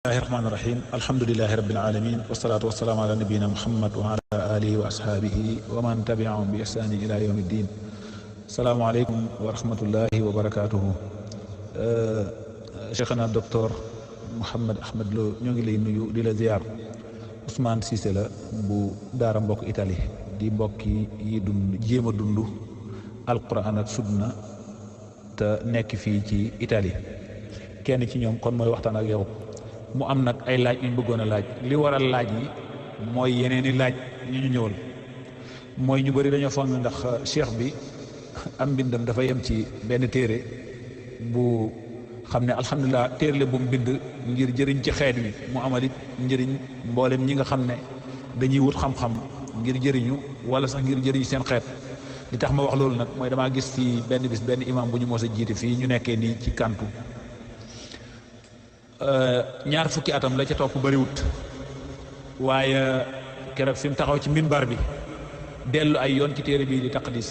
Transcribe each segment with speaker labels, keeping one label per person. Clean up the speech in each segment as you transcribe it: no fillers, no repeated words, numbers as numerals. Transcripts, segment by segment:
Speaker 1: bismillahi rahmaani rahim alhamdulilahi rabbil alamin wasalaatu wasalaamu ala nabiyina muhammad wa ala alihi wa ashaabihi wa man tabiahum bi ihsani ila yawmi ddin salaamualeykum wa rahmatullahi wa barakatuhu cheikhana docteur Mouhammad Ahmad Lo ñoo ngi lay nuyu di la ziar. Ousmane Cissé la bu daara mbokk Italie di mbokki yi dund jéem a dund alquran ak sunna te nekk fii ci Italie kenn ci ñoom kon mooy waxtaan ak yow mu am nag ay laaj yu ñu bëggoon a laaj li waral laaj yi mooy yeneen i laaj yu ñu ñëwal mooy ñu bëri dañoo foog ne ndax cheikh bi am mbindam dafa yem ci benn téere bu xam ne alhamdulilah téere la bu mu bind ngir jëriñ ci xeet wi mu amalit njëriñ mboolem ñi nga xam ne dañuy wut xam-xam ngir jëriñu wala sax ngir jëriñu seen xeet. li tax ma wax loolu nag mooy damaa gis ci benn bis benn imam bu ñu mos a jiite fii ñu nekkee nii ci kantu ñaar fukki atam la ca topp bariwut waaye keroog fi mu taxaw ci minbar bi dellu ay yoon ci téere bii di taqdis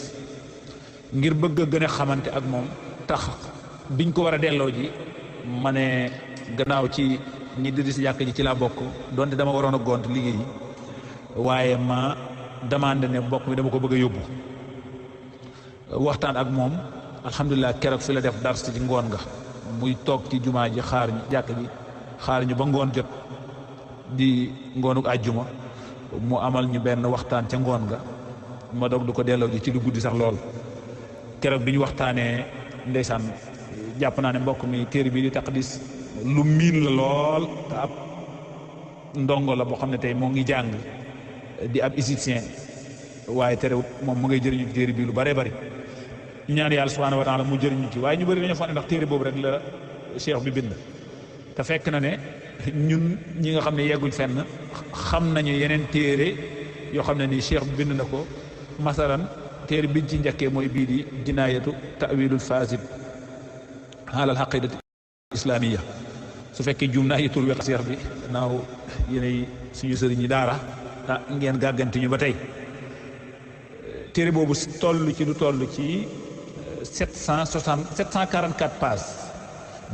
Speaker 1: ngir bëgg a gën a xamante ak moom tax biñ ko war a delloo ji ma ne gannaaw ci ñi di si jàkk ji ci laa bokk donte dama waroon a gont liggéey waaye ma demandé ne mbokk mi dama ko bëgg a yóbbu waxtaan ak moom alhamdulilah keroog fi la def dars ci ngoon nga muy toog ci jumaa ji xaar ñu jàkk ji xaar ñu ba ngoon jot di ngoonuk àjjuma mu amal ñu benn waxtaan ca ngoon nga ma doog du ko delloo ji ci lu guddi sax lool keroog bi ñu waxtaanee ndeysaan jàpp naa ne mbokk mi téere bi di taqdis lu miin la lool te ab ndongo la boo xam ne tey moo ngi jàng di ab égyptien waaye terewut moom mu ngay jëriñu ci téere bi lu bëree bëri ñu ñaan yàlla subhanahu wa taala mu jëriñu ci waaye ñu bëri dañoo fa ne ndax téere boobu rek la cheikh bi bind te fekk na ne ñun ñi nga xam ne yegguñ fenn xam nañu yeneen téere yoo xam ne nii cheikh bi bind na ko masalan téere biñ ci njëkkee mooy bii di jinaayatu ta'wilul fasid alal aqidati islamiya su fekkee juum naa yitul wex cheikh bi naaw yéenay suñu sëriñ yi daara ngeen gàgganti ñu ba tey téere boobu toll ci lu toll ci 744 pages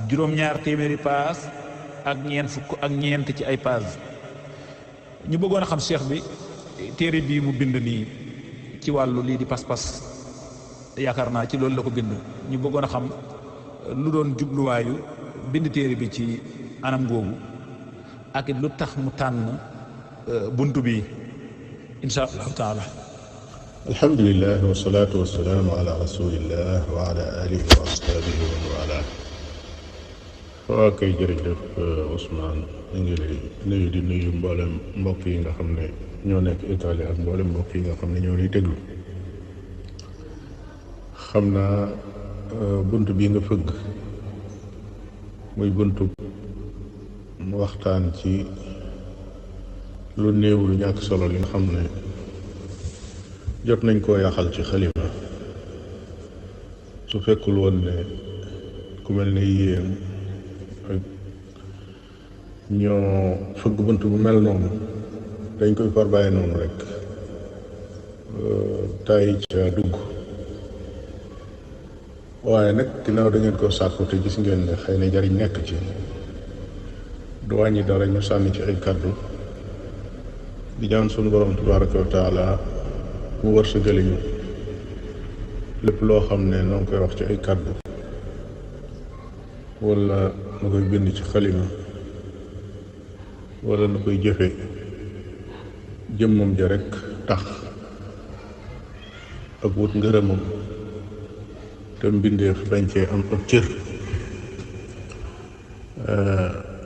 Speaker 1: juróom-ñaar téeméeri pages ak ñeent fukk ak ñeent ci ay pages ñu bëggoon a xam cheikh bi téere bii mu bind nii ci wàllu lii di pas-pas yaakaar naa ci loolu la ko bind ñu bëggoon a xam lu doon jubluwaayu bind téere bi ci anam googu ak it lu tax mu tànn bunt bi insha allahu taala.
Speaker 2: alhamdulilah wasalaatu wasalaamu ala rasulillah wa ala alihi wa ashabihi wa man wala. waa kay jërëjëf Ousmane ñu ngi lay nuyu di nuyu mboolem mbokk yi nga xam ne ñoo nekk Italie ak mboolem mbokk yi nga xam ne ñoo lay déglu. xam naa bunt bii nga fëgg muy buntu waxtaan ci lu néew lu ñàkk solo li nga xam ne jot nañ koo yaxal ci xalima su fekkul woon ne ku mel ne yéen ak ñoo fëgg bunt bu mel noonu dañ koy far bàyyi noonu rek tay ca dugg waaye nag ginnaaw da ngeen ko sàkku te gis ngeen ne xëy na jariñ nekk ci du wàññi dara ñu sànni ci ay kàddu di ñaan sunu borom tabaraka wa taala mu wërsëgale ñu lépp loo xam ne noo ngi koy wax ci ay kàddu wala na koy bind ci xalima wala na koy jëfe jëmmam ja rek tax ak wut ngërëmam te mbindeef bañ cee am ab cër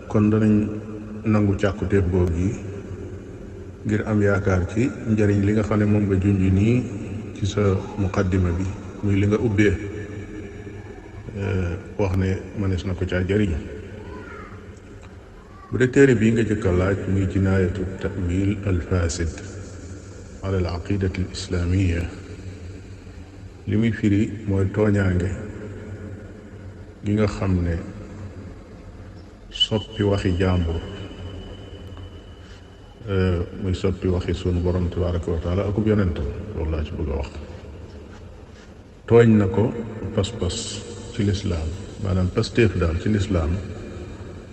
Speaker 2: kon danañ nangu càkkutéef googu yi ngir am yaakaar ci njëriñ li nga xam ne moom nga junj nii ci sa muqaddima bi muy li nga ubbee wax ne mënees na ko caa jëriñ. bu dee téere bii nga jëkk a laaj muy jinaayatu ta'wil al fasid ala al aqidati al islamiya li muy firi mooy tooñaange gi nga xam ne soppi waxi jàmbur muy soppi waxi sunu borom tabaraka wa taala akub yonentam loolu laa ci bëgg a wax. tooñ na ko pas-pas ci lislaam maanaam pastéef daal ci lislaam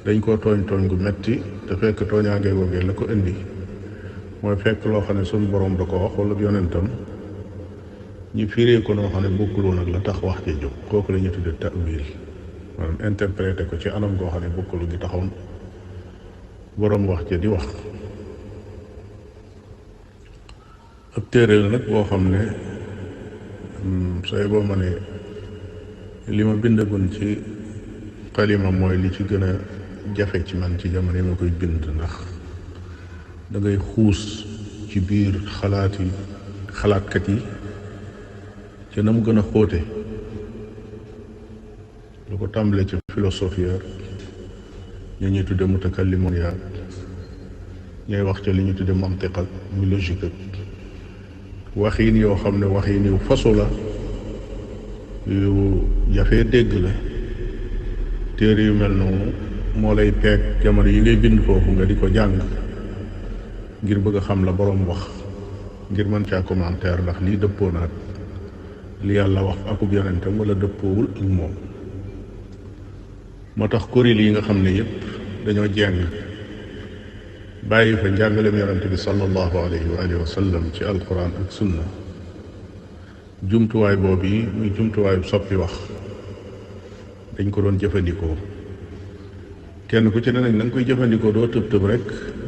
Speaker 2: dañ koo tooñ gu metti te fekk tooñaange googee la ko indi mooy fekk loo xam ne suñu borom da ko wax wala yonentam ñi firee ko noo xam ne bokkul woon ak la tax wax ci jóg kooku la ñu tudde ta'wil maanaam interprété ko ci anam goo xam ne bokkul gi taxoon borom wax ca di wax. ab téere la nag boo xam ne sooy boo ma ne li ma bindagun ci xalima mooy li ci gën a jafe ci man ci jamono yi ma koy bind, ndax da ngay xuus ci biir xalaatkat yi ca na mu gën a xóote, lu ko tàmbale ci philosophie ya ñoo ñuy tudde mutakallimoon ya ñooy wax ca li ñu tudde mantiq ak muy logique ak waxiin yoo xam ne waxiin yu fasu la, yu jafee dégg la. téere yu mel noonu moo lay peeg jamono yi ngay bind foofu nga di ko jàng ngir bëgg a xam la boroom wax, ngir mën caa commentaire ndax lii dëppoo naat li yàlla wax akub yonentam wala dëppoowul ak moom. moo tax kuréel yi nga xam ne yépp dañoo jeng bàyyi fa njàngaleem yonente bi sallallahu alayhi wa alihi wa sallam ci alquran ak sunna, jumtuwaay boobu yi muy jumtuwaayu soppi wax dañ ko doon jëfandikoo. kenn ku ci ne nag na nga koy jëfandikoo doo tëb tëb rek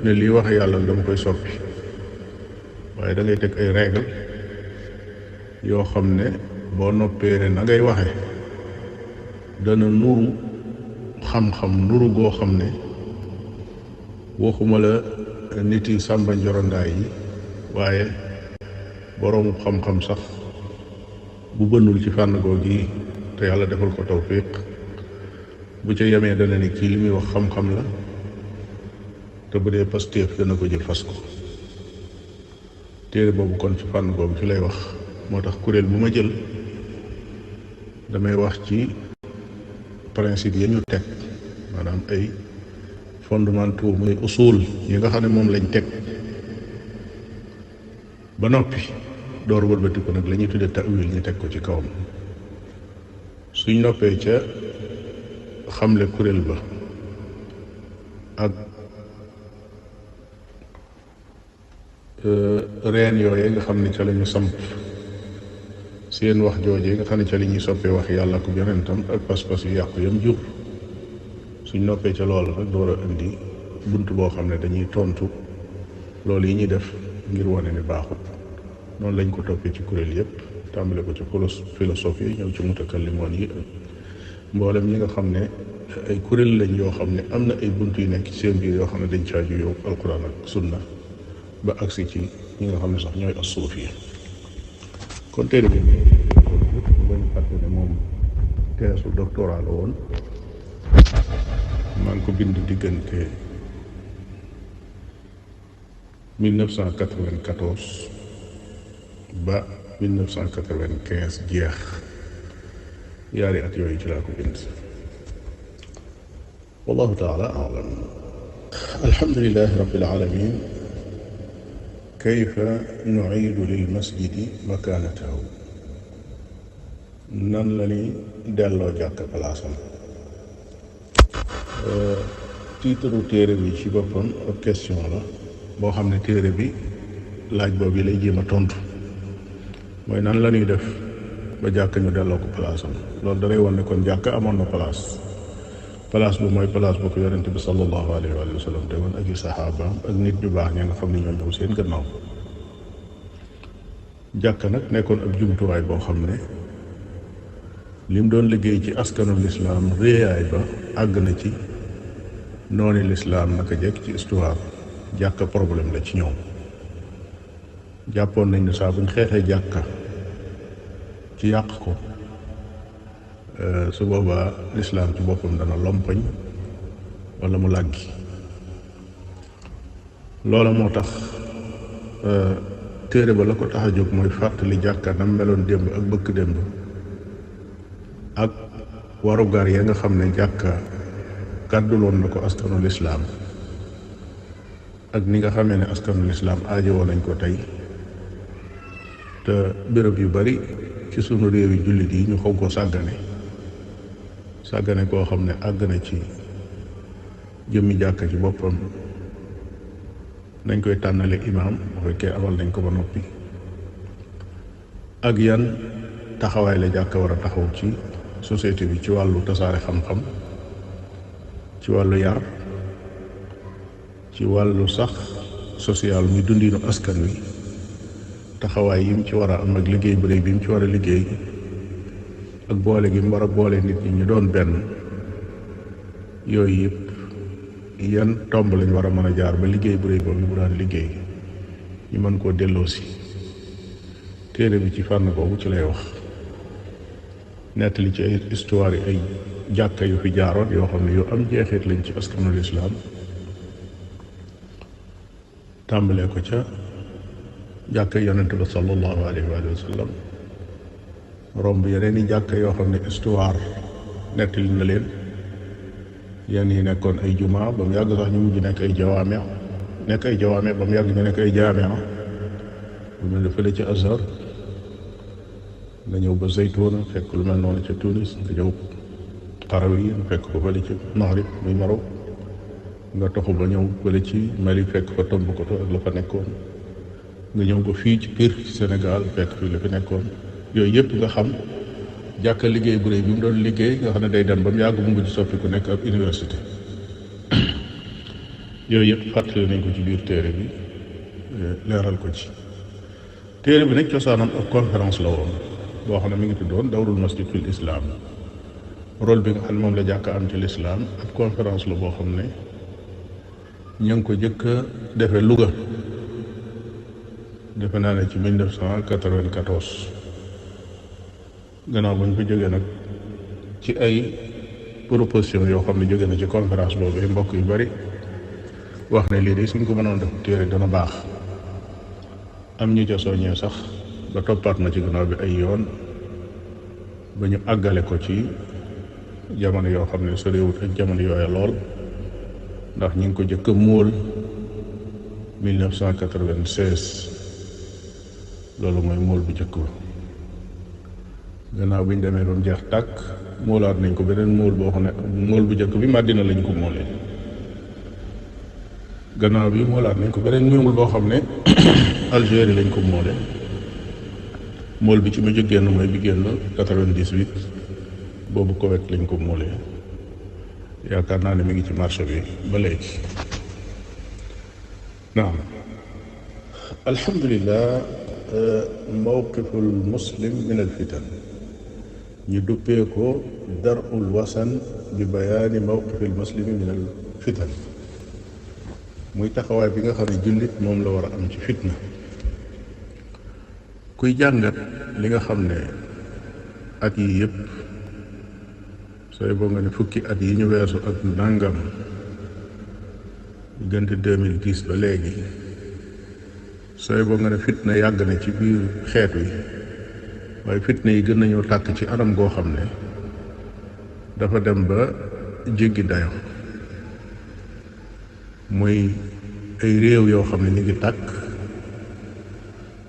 Speaker 2: ne lii wax yàlla dama koy soppi, waaye da ngay teg ay règle yoo xam ne boo noppee ne na ngay waxe dana nuru xam-xam nuru goo xam ne waxuma la nit yi sàmba njorondaay yi, waaye boroomu xam-xam sax bu bënnul ci fànn googu yi te yàlla defal ko tawfiq, bu ca yemee dana ni kii li muy wax xam-xam la, te bu dee pastéef dana ko jël fas ko. téere boobu kon ci fànn googu ci lay wax. moo tax kuréel bu ma jël damay wax ci principe ya ñu teg, maanaam ay fondamentaux muy usul yi nga xam ne moom lañ teg ba noppi door wëlbati ko nag la ñuy tudde ta'wil ñu teg ko ci kawam. suñ noppee ca xamle kuréel ba ak reen yooye nga xam ne ca la ñu samp seen wax joojee nga xam ne ca li ñuy soppee wax yàlla ko yonentam ak pas-pas yu yàqu yam jur, suñ noppee ca loolu rek door a indi bunt boo xam ne dañuy tontu loolu yi ñuy def ngir wane ne baaxut. noonu lañ ko toppee ci kuréel yépp, tàmbale ko ci philosophie ñëw ci mutakallimoon yi, mboolem ñi nga xam ne ay kuréel lañ yoo xam ne am na ay bunt yu nekk ci seen biir yoo xam ne dañ caaju yow alquran ak sunna, ba agsi ci ñi nga xam ne sax ñooy as-suufi. kon téere bi bañ fàtte ne moom teesu doctorat la woon. maa ngi ko bind diggante 1994 ba 1995 jeex, yaari at yooyu ci laa ko bind. wallahu taala alam. alhamdulilahi rabbil alamin. kayfa nu'iidu lil masjidi makaanatahu. nan la ni delloo jàkk palaasam. titre téere bi ci boppam ab question la boo xam ne téere bi laaj boobu lay jéem a tontu, mooy nan la ñuy def ba jàkk ñu delloo ko palaasam. loolu dalay won ne kon jàkk amoon na place bu mooy place bu ko yonente bi sallallahu alayhi wa sallam te woon ak i saxaabaam ak nit ñu baax ña nga xam ne ñoo ñëw seen gannaaw. jàkk nag nekkoon ab jumtuwaay boo xam ne lim doon liggéey ci askanu lislaam réyaay ba àgg na ci noonu lislaam naka jekk ci histoire jàkka problème la ci ñoom. jàppoon nañ ne saa buñ xeexee jàkka ci yàq ko su boobaa lislaam ci boppam dana lompoñ wala mu làggi. loola moo tax téere ba la ko tax a jóg mooy fàttali jàkka nam meloon démb ak bëkk démb, ak warugar ya nga xam ne jàkka gàdduloon na ko askanu lislaam, ak ni nga xamee ne askanu lislaam aajowoo nañ ko tey, te béréb yu bari ci sunu réew yi jullit yi ñu xaw ko sàggane koo xam ne àgg na ci jëmmi jàkka ci boppam nañ koy tànnale imaam bu fekkee amal nañ ko ba noppi, ak yan taxawaay la jàkka war a taxaw ci société bi ci wàllu tasaare xam-xam, ci wàllu yar, ci wàllu sax social muy dundinu askan wi, taxawaay yi mu ci war a am ak liggéey bu rëy bi mu ci war a liggéey ak boole gi mu war a boole nit ñi ñu doon benn. yooyu yëpp yan tomb lañ war a mën a jaar ba liggéey bu rëy boobu bu daan liggéey ñu mën koo delloosi. téere bi ci fànn boobu ci lay wax, nettali ci ay histoire yi ay jàkka yu fi jaaroon yoo xam ne yu am jeexit lañ ci askanul islaam, tàmbalee ko ca jàkka yonent ba sallallahu alayhi wa sallam, romb yeneen i jàkka yoo xam ne histoire nettali na leen. yenn yi nekkoon ay jumaa ba mu yàgg sax ñu mujj nekk ay jawaame ba mu yàgg ñu nekk ay jaamia bu mel ne fële ca Azhar, nga ñëw ba Zaytuna fekk lu mel noonu ca Tunis, nga ñëw Qarawiyya fekk ko fële ci Maghrib muy Maroc, nga toxu ba ñëw fële ci Mali fekk fa Tombouctou ak la fa nekkoon, nga ñëw ba fii ci Pire Sénégal fekk fii la fi nekkoon. yooyu yëpp nga xam jàkka liggéey bu rëy bi mu doon liggéey nga xam ne day dem ba mu yàgg mu mujj soppi ku nekk ab université. yooyu yëpp fàttali nañ ko ci biir téere bi, leeral ko ci. téere bi nag cosaanam ak conférence la woon boo xam ne mi ngi tuddoon dawrul masjid fil islam. rôle bi nga xam ne moom la jàkka am ci lislaam ab conférence la boo xam ne ñu ngi ko jëkk a defe Louga, defe naa ne ci 1994. gannaaw ba ñu ko jógee nag ci ay proposition yoo xam ne jóge na ci conférence boobu ay mbokk yu bari wax ne lii de suñ ko mënoon def téere dana baax. am ñu ca soññee sax ba toppaat ma ci gannaaw bi ay yoon ba ñu àggale ko ci jamono yoo xam ne soriwut ak jamono yooya lool, ndax ñu ngi ko jëkk a móol 1996. loolu mooy móol bu jëkk ba. gannaaw bi ñu demee ba mu jeex tàkk móolaat nañ ko beneen móol boo xam ne móol bu jëkk bi Madina lañ ko móolee. gannaaw bi móolaat nañ ko beneen móol boo xam ne Algérie lañ ko móolee. móol bi ci mujj génn mooy bi génn 98 boobu Koweït lañ ko móolee. yaakaar naa ne mi ngi ci marché bi ba léegi. naam alhamdulillah. mawqiful muslim min al fitan ñu duppee ko darul wasan bi bayaani mawqifil muslimi min al fitan, muy taxawaay bi nga xam ne jullit moom la war a am ci fitna. kuy jàngat li nga xam ne at yi yëpp sooy boo nga ne fukki at yi ñu weesu ak nangam diggante 2010 ba léegi, sooy boo nga ne fitna yàgg na ci biir xeet wi, waaye fitna yi gën nañoo tàkk ci anam goo xam ne dafa dem ba jéggi dayo. muy ay réew yoo xam ne ñu ngi tàkk,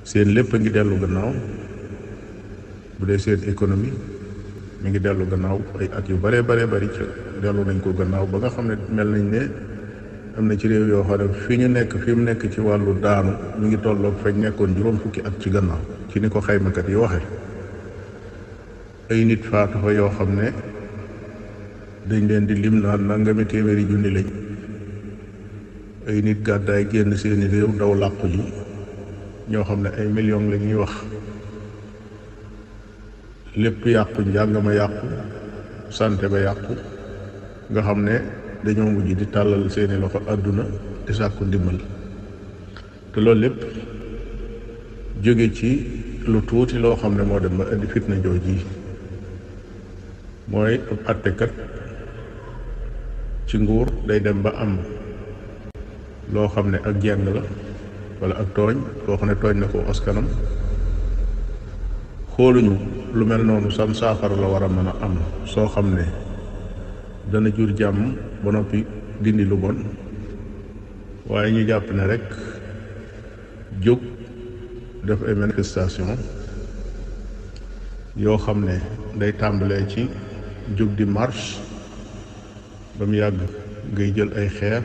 Speaker 2: seen lépp a ngi dellu gannaaw. bu dee seen économie mi ngi dellu gannaaw ay at yu bare bari ca dellu nañ ko gannaaw ba nga xam ne mel nañ ne am na ci réew yoo xam ne fi mu nekk ci wàllu daanu mi ngi tolloog fañ nekkoon juróom fukki at ci gannaaw ci ni ko xaymakat yi waxe. ay nit faatu fa yoo xam ne dañ leen di lim naan nangami téeméeri junni lañ. ay nit gàddaay génn seeni réew daw làqu ji ñoo xam ne ay millions la ñuy wax. lépp yàqu, njàng ma yàqu, santé ba yàqu, nga xam ne dañoo mujj di tàllal seeni loxo àdduna di sàkku ndimbal. te loolu lépp jóge ci lu tuuti loo xam ne moo dem ba indi fitna jooji. mooy ab àttekat ci nguur day dem ba am loo xam ne ak jeng la wala ak tooñ loo xam ne tooñ na ko askanam. xooluñu lu mel noonu sam saafara la war a mën a am soo xam ne dana jur jàmm ba noppi dindi lu bon, waaye ñu jàpp ne rek jóg def ay manifestation yoo xam ne day tàmbalee ci jóg di marche ba mu yàgg ngay jël ay xeer,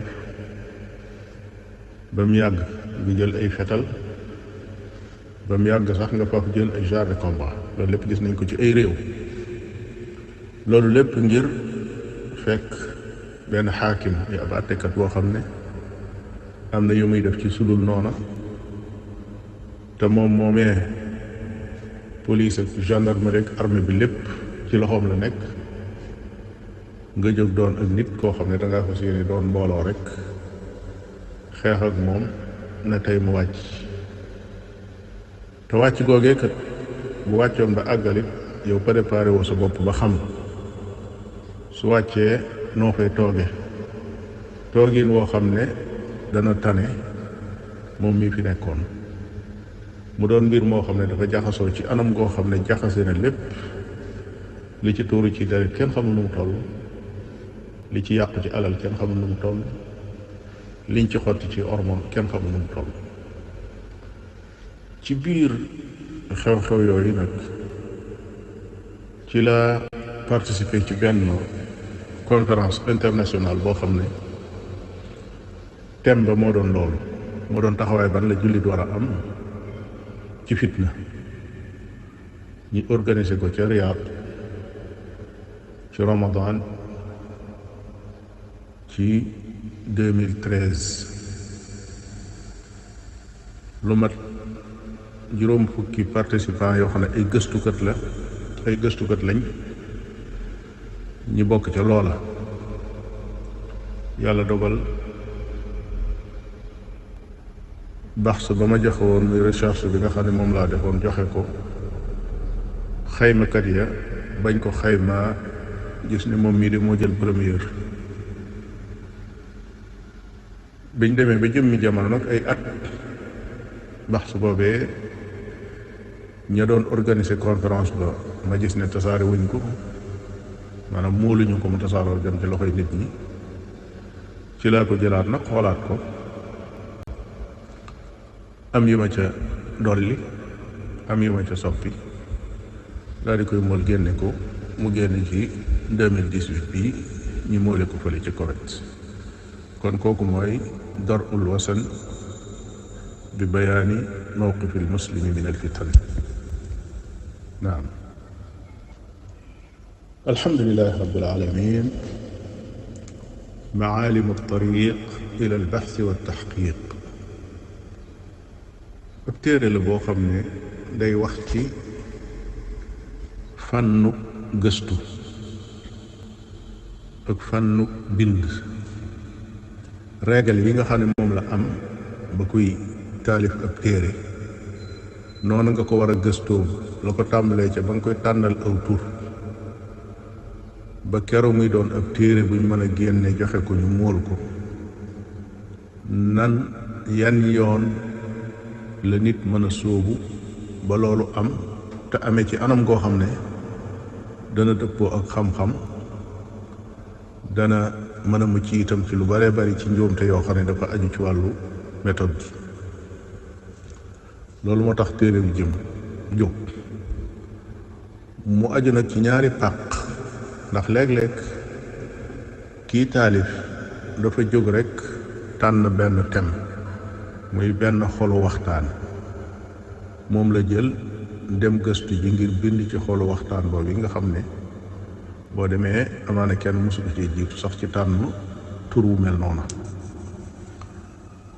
Speaker 2: ba mu yàgg nga jël ay fetal, ba mu yàgg sax nga faf jël ay chars de combat. loolu lépp gis nañ ko ci ay réew. loolu lépp ngir fekk benn xaakim yi ab àttekat boo xam ne am na yu muy def ci sudul noona, te moom moomee police ak gendarmerie ak armée bi lépp ci loxoom la nekk, nga jóg doon ak nit koo xam ne dangaa fas yéene doon mbooloo rek xeex ak moom na tey mu wàcc. te wàcc googee kat bu wàccoon ba àggalit yow préparé woo sa bopp ba xam su wàccee noo fay tooge toogin woo xam ne dana tane moom mi fi nekkoon. mu doon mbir moo xam ne dafa jaxasoo ci anam goo xam ne jaxase na lépp, li ci tuuru ci deret kenn xamul nu mu toll, li ci yàqu ci alal kenn xamul nu mu toll, liñ ci xotti ci hormone kenn xamul nu mu toll. ci biir xew-xew yooyu nag ci la participer ci benn conférence internationale boo xam ne thème ba moo doon loolu, moo doon taxawaay ban la jullit war a am ci fitna. ñi organiser ko ca Riyad ci Ramadan ci 2013. lu mat juróom fukki participants yoo xam ne ay gëstukat lañ ñi bokk ca loola. yàlla dogal baxs ba ma joxe woon muy recherche bi nga xam ne moom laa defoon joxe ko, xaymakat ya bañ ko xayma gis ne moom mii de moo jël première. biñ demee ba jëmmi jamono nag ay at, baxs boobee ña doon organiser conférence ba ma gis ne tasaare wuñ ko, maanaam mooluñu ko mu tasaaroo dem ci loxoy nit ñi. ci laa ko jëlaat nag xoolaat ko, am yu ma ca dolli, am yu ma ca soppi, daal di koy mool génne ko. mu génn ci 2018 bii ñu moole ko fële ci Koweït. kon kooku mooy dar'ul wasan bi bayaani mawqifi al-muslimi min al-fitan. naam. alhamdulilah rabbil alamin. maalim at-tariq ila al-bahth wa at-tahqiq. ab téere la boo xam ne day wax ci fànnu gëstu ak fànnu bind, régal yi nga xam ne moom la am ba kuy taalif ab téere, noonu nga ko war a gëstoo, la ko tàmbalee ca ba nga koy tànnal aw tur ba keroog muy doon ab téere buñ mën a génne joxe ko ñu móol ko. nan yan yoon la nit mën a sóobu ba loolu am, te amee ci anam goo xam ne dana dëppoo ak xam-xam, dana mën a mucc itam ci lu bare bari ci njuumte yoo xam ne dafa aju ci wàllu méthode bi. loolu moo tax téere bi jóg mu aju nag ci ñaari pàq, ndax léeg-léeg kii taalif dafa jóg rekk tànn benn thème muy benn xolu waxtaan, moom la jël dem gëstu ji ngir bind ci xolu waxtaan boobu yi nga xam ne boo demee amaana kenn mësu ko ci jiitu sax ci tànn tur wu mel noona.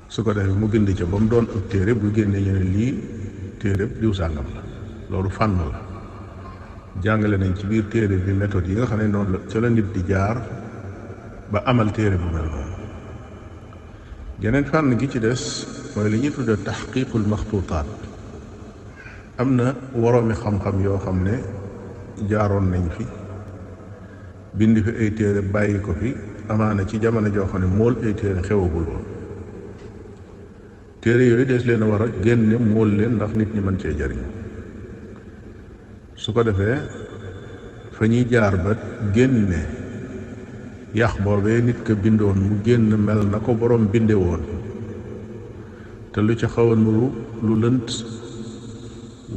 Speaker 2: su ko defee mu bind ca ba mu doon ab téere bu génnee ñu ne lii téere diw sàngam la. loolu fànn la. jàngale nañ ci biir téere bi méthode yi nga xam ne noonu la ca la nit di jaar ba amal téere bu mel noonu. geneen fànn gi ci des mooy li ñuy tudde taxqiqul maxtuutaat. am na woroomi xam-xam yoo xam ne jaaroon nañ fi bind fi ay téere bàyyi ko fi, amaana ci jamono joo xam ne mool ay téere xewagul woon. téere yooyu des leen a war a génne mool leen ndax nit ñi mën cee jariñ. su ko defee fa ñuy jaar ba génne yax boobee nit ka bindoon mu génn mel na ko boroom binde woon, te lu ci xaw a nuru lu lënt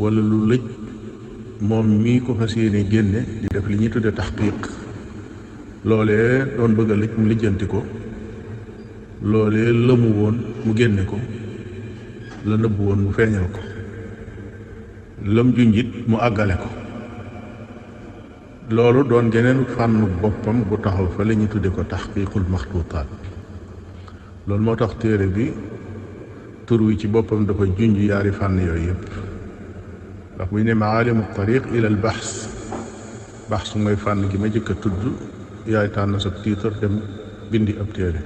Speaker 2: wala lu lëj, moom mii ko fas yéene génne di def li ñuy tudde taxqiq, loolee doon bëgg a lëj mu lijjanti ko loolee lëmu woon mu génne ko, la nëbbu woon mu feeñal ko, lëm junjit mu àggale ko. loolu doon geneen fànnu boppam bu taxaw fa la ñu tudde ko taxqiqul maxtuutaat. loolu moo tax téere bi tur wi ci boppam dafa junj yaari fànn yooyu yëpp, ndax bu ñu ne maalimu tariq ila al baxs mooy fànn gi ma jëkk a tudd, yaay tànn sa tiitar dem bindi ab téere.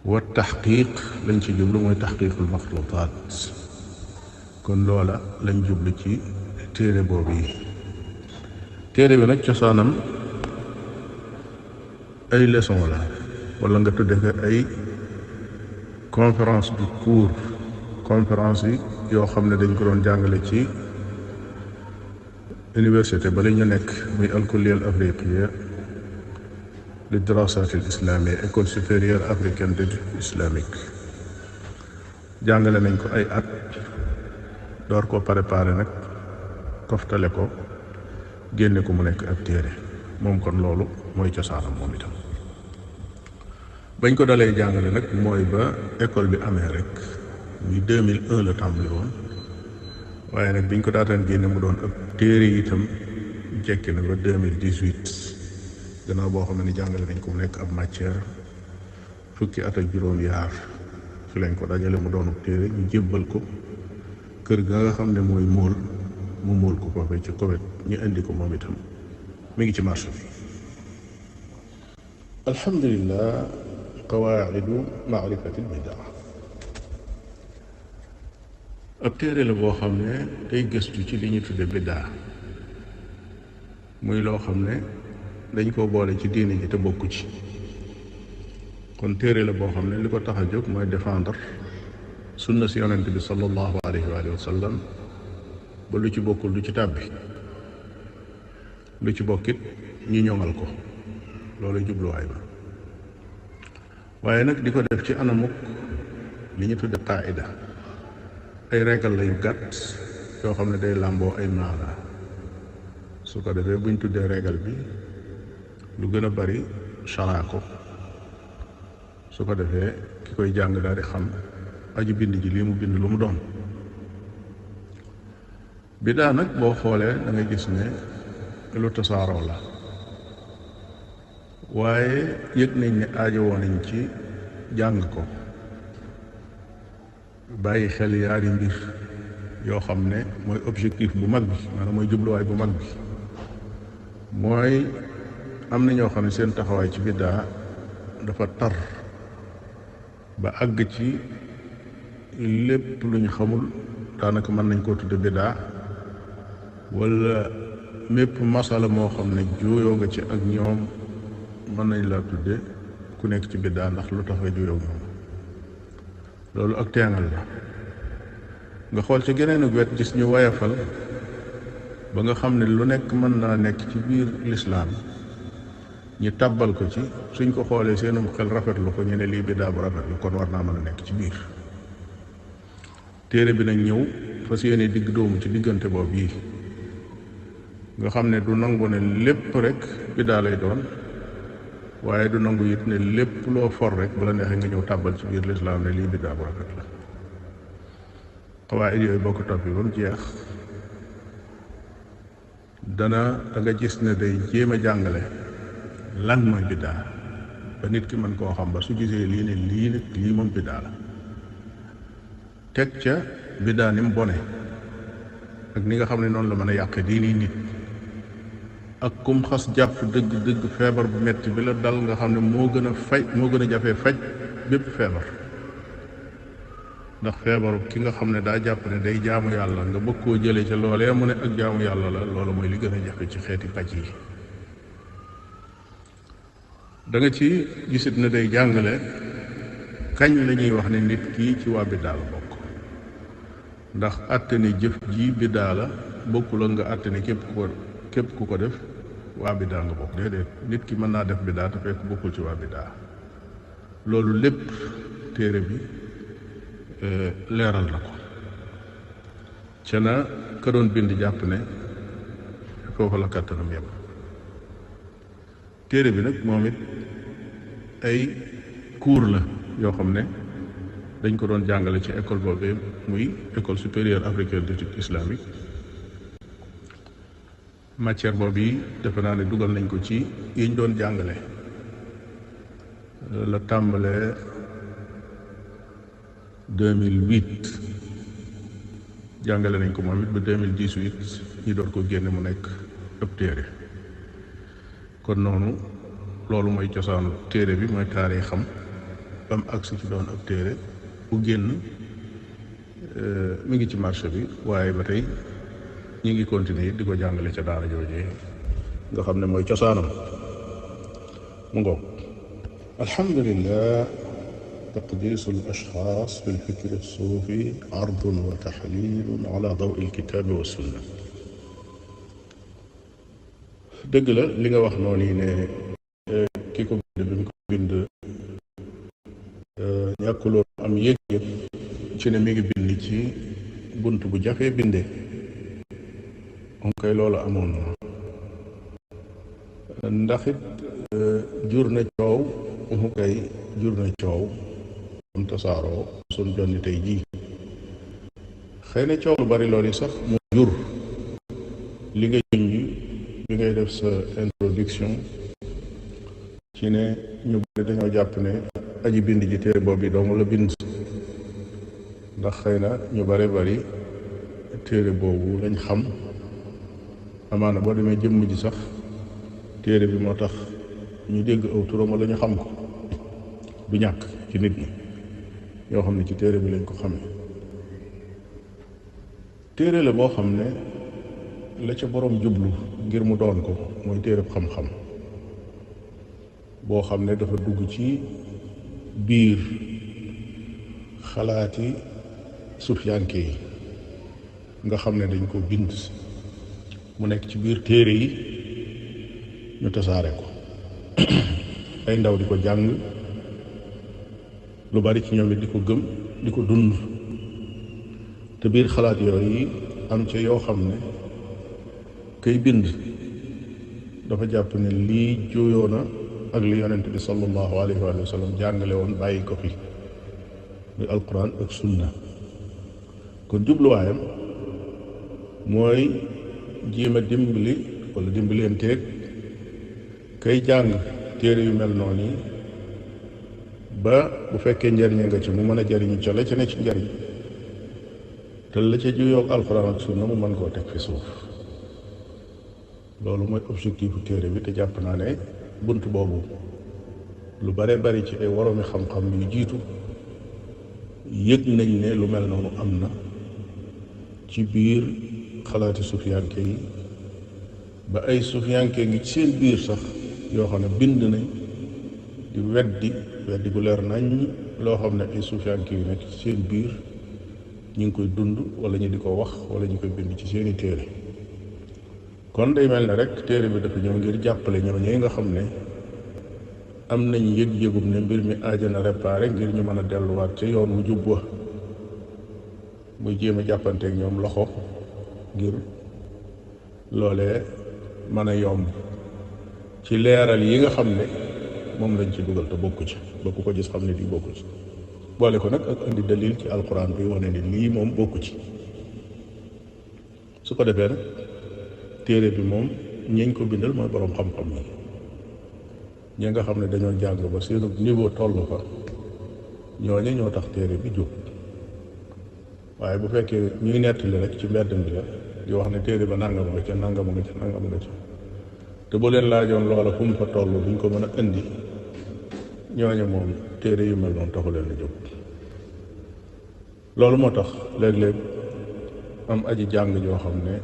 Speaker 2: wa taxqiq lañ ci jublu mooy taxqiqul maxtuutaat, kon loola lañ jublu ci téere boobu yi. téere bi nag cosaanam ay leçon la, wala nga tudde ko ay conférence du cours, conférence yi yoo xam ne dañ ko doon jàngale ci université ba la ñu nekk muy alkulliya al afriqiya li dirasat al islamia, école supérieure africaine d'études islamiques. jàngale nañ ko ay at door ko préparé nag toftale ko génne ko mu nekk ab téere moom. kon loolu mooy cosaanam moom itam. bañ ko dalee jàngale nag mooy ba école bi amee rek muy 2001 la tàmbali woon, waaye nag biñ ko daataan génne mu doon ab téere itam jekki na ba 2018, gannaaw boo xam ne ni jàngale nañ ko mu nekk ab matière fukki at ak juróom-yaar fi lañ ko dajale mu doon ab téere ñu jébbal ko kër ga nga xam ne mooy móol mu móol ko foofee ci Koweït, ñu indi ko moom itam mi ngi ci marché bi. alhamdulillah. qawaacidu maarifati lbidaa. ab téere la boo xam ne day gëstu ci li ñu tudde bidaa, muy loo xam ne dañ koo boole ci diine ji te bokku ci. kon téere la boo xam ne li ko tax a jóg mooy défendre sunna si yonent bi sallallahu alayhi wa sallam ba lu ci bokkul du ci tàbbi, lu ci bokkit ñu ñoŋal ko, loolu jubluwaay ba. waaye nag di ko def ci anamuk li ñu tudde qaida, ay régal la yu gàtt yoo xam ne day làmboo ay maana. su ko defee buñ tuddee régal bi lu gën a bari saraa ko, su ko defee ki koy jàng daal di xam aji bind ji lii mu bind lu mu doon. bidaa nag boo xoolee da nga gis ne lu tasaaroo la, waaye yëg nañ ne aajowoo nañ ci jàng ko, bàyyi xel yaari mbir yoo xam ne mooy objectif bu mag bi, maanaam mooy jubluwaay bu mag bi. mooy am na ñoo xam ne seen taxawaay ci biddaa dafa tar ba àgg ci lépp lu ñu xamul daanaka mën nañ koo tudde biddaa, wala mépp masala moo xam ne juuyoo nga ci ak ñoom mën nañ laa tudde ku nekk ci biddaa ndax lu tax nga juuyoo moom. loolu ak teengal la. nga xool ci geneen ak wet gis ñu wayafal ba nga xam ne lu nekk mën naa nekk ci biir lislaam ñu tàbbal ko ci, suñ ko xoolee seenum xel rafetlu ko ñu ne lii biddaa bu rafet la, kon war naa mën a nekk ci biir. téere bi nag ñëw fas yéene digg doomu ci diggante boobu yi, nga xam ne du nangu ne lépp rek biddaa lay doon, waaye du nangu it ne lépp loo for rek bu la neexee nga ñëw tàbbal ci biir lislaam ne lii biddaa bu rafet la. xawaayid yooyu boo ko toppee ba mu jeex da nga gis ne day jéem a jàngale lan mooy biddaa ba nit ki mën koo xam, ba su gisee lii ne lii nag lii moom biddaa la. teg ca biddaa ni mu bone ak ni nga xam ne noonu la mën a yàqe diini nit, ak kum xas jàpp dëgg feebar bu metti bi la dal nga xam ne moo gën a jafee faj bépp feebar. ndax feebaru ki nga xam ne daa jàpp ne day jaamu yàlla nga bëgg koo jëlee ca loolee mu ne ak jaamu yàlla la, loolu mooy li gën a jafe ci xeeti paj yi. da nga ci gisit ne day jàngale kañ la ñuy wax ne nit kii ci waa biddaa la bokk, ndax àtte ne jëf ji biddaa la bokkul ak nga àtte ne képp ku ko def waa biddaa nga bokk. déedéet, nit ki mën naa def biddaa te fekk bokkul ci waa biddaa. loolu lépp téere bi leeral na ko ca na ka doon bind jàpp ne foofu la kàttanam yem. téere bi nag moom it ay cours la yoo xam ne dañ ko doon jàngale ci école boobee muy école supérieure africaine d'études islamiques. matière boobu yi defe naa ne dugal nañ ko ci yiñ doon jàngale la tàmbalee 2008 jàngale nañ ko moom it ba 2018 ñi doon ko génne mu nekk ab téere. kon noonu loolu mooy cosaanu téere bi mooy taarixam bam agsi ci doon ab téere bu génn mi ngi ci marché bi waaye ba tey ñi ngi continuer di ko jàngale ca daara joojee nga xam ne mooy cosaanam mu ngoog. alhamdulillah taqdiisu al ashxaas fi l fikri suufi ardun wa taxliilun ala dawi al kitaabi wa sunna. dëgg la li nga wax noonu yi ne ki ko bind bi mu ko bind ñàkkuloon am yëg-yëg ci ne mi ngi bind ci bunt bu jafee bindee moom kay loolu amoon na ndax it jur na coow mu kay jur na coow am tasaaroo suñ jonni tey jii xëy na coow lu bari loolu yi sax mu jur li nga junj bi ngay def sa introduction ci ne ñu bari dañoo jàpp ne aji bind ji téere boobu bi dong la bind ndax xëy na ñu bari téere boobu lañ xam amaana boo demee jëmm ji sax téere bi moo tax ñu dégg aw turam wala ñu xam ko du ñàkk ci nit ñi yoo xam ne ci téere bi lañ ko xamee. téere la boo xam ne la ca boroom jublu ngir mu doon ko mooy téereb xam-xam boo xam ne dafa dugg ci biir xalaati sufyaanke yi nga xam ne dañ ko bind mu nekk ci biir téere yi ñu tasaare ko ay ndaw di ko jàng lu bari ci ñoom it di ko gëm di ko dund te biir xalaat yooyu am ca yoo xam ne kay bind dafa jàpp ne lii juyoo na ak li yonent bi sallallahu alayhi wa sallam jàngale woon bàyyi ko fi muy alquran ak sunna kon jubluwaayam mooy jéem a dimbali wala dimbalenteeg kay jàng téere yu mel noonu yi ba bu fekkee njariñ nga ci mu mën a jariñu ca la ca ne ci njariñ te la ca juyoog alquran ak sunna mu mën koo teg fi suuf loolu mooy objectifu téere bi te jàpp naa ne bunt boobu lu bare bari ci ay woroomi xam-xam yu jiitu yëg nañ ne lu mel noonu am na ci biir xalaati sufiyanke yi ba ay sufiyanke ngi ci seen biir sax yoo xam ne bind nañ di weddi gu leer nañ loo xam ne ay sufiyanke yu nekk ci seen biir ñu ngi koy dund wala ñu di ko wax wala ñu koy bind ci seeni téere kon day mel ne rek téere bi dafa ñëw ngir jàppale ñooñee nga xam ne am nañ yëg-yëgum ne mbir mi aajana réparé ngir ñu mën a delluwaat ca yoon wu jub wa muy jéem a jàppanteeg ñoom loxo ngir loolee mën a yomb ci leeral yi nga xam ne moom lañ ci dugal te bokku ci ba ku ko gis xam ne lii bokku ci boole ko nag ak indi dalil ci alquran bi wane ne lii moom bokku ci su ko defee nag téere bi moom ñeñ ko bindal mooy boroom xam-xam yi ñi nga xam ne dañoo jàng ba seenu niveau toll fa ñooñu ñoo tax téere bi jóg waaye bu fekkee ñuy nettali rek ci mbedd mi la di wax ne téere ba nangam nga ca nangam nga ca nangam nga ca te bu leen laajoon loola fu mu fa toll duñ ko mën a indi ñooñu moom téere yu mel noonu taxu leen a jóg. loolu moo tax léeg-léeg am aji jàng joo xam ne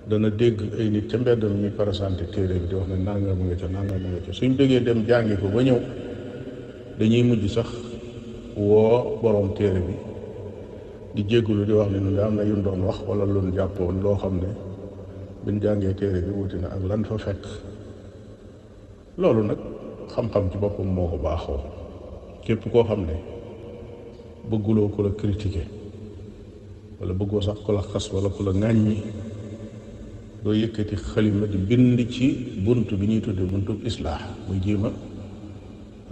Speaker 2: dana dégg ay nit ca mbedd mi ñuy présenté téere bi di wax ne nangam nga ca nangam nga ca suñ déggee dem jàngi ko ba ñëw dañuy mujj sax woo boroom téere bi di jéggulu di wax ne nu am na yu doon wax wala lu ñu jàppoon loo xam ne biñ jàngee téere bi wuti na ak lan fa fekk. loolu nag xam-xam ci boppam moo ko baaxoo képp koo xam ne bëgguloo ku la critiquer wala bëggoo sax ku la xas wala ku la ŋàññi doo yëkkati xalima di bind ci bunt bi ñuy tudde buntu islaax muy jéem a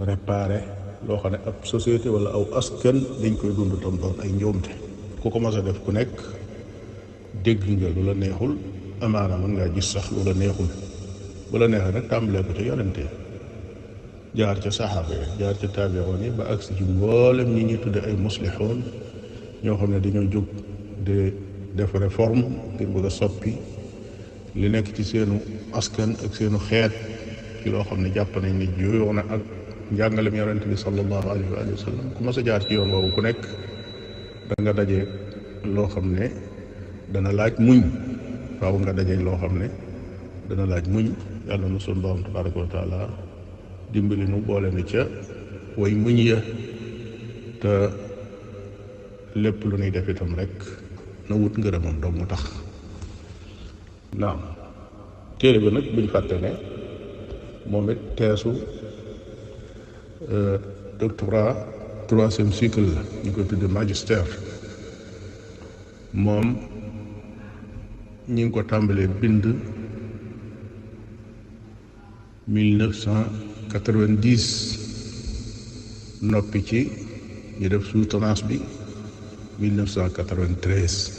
Speaker 2: réparer loo xam ne ab société wala aw askan dañ koy dund tam doon ay njuumte ku ko mos a def ku nekk dégg nga lu la neexul, amaana mën ngaa gis sax lu la neexul. bu la neexee nag tàmbalee ko ca yonente jaar ca saxaaba yi jaar ca taabiroon yi ba agsi ci mboolem ñi ñuy tudde ay muslixoon ñoo xam ne dañoo jóg de def réforme ngir bëgg a soppi li nekk ci seenu askan ak seenu xeet ci loo xam ne jàpp nañ ne juyoo na ak njàngalem yonente bi sallallahu alayhi wa sallam. ku mas a jaar ci yoon woowu ku nekk da nga daje loo xam ne dana laaj muñ, faaw nga daje loo xam ne dana laaj muñ. yàlla na sunu borom tabaraka wa taala dimbali nu boole ni ca way muñ ya, te lépp lu nuy def itam rek na wut ngërëmam dong mu tax. naam téere bi nag buñ fàtte ne moom it teesu doctorat 3e cycle la, ñu koy tudde magistère. moom ñi ngi ko tàmbalee bind 1990 noppi ci ñu def soutenance bi 1993.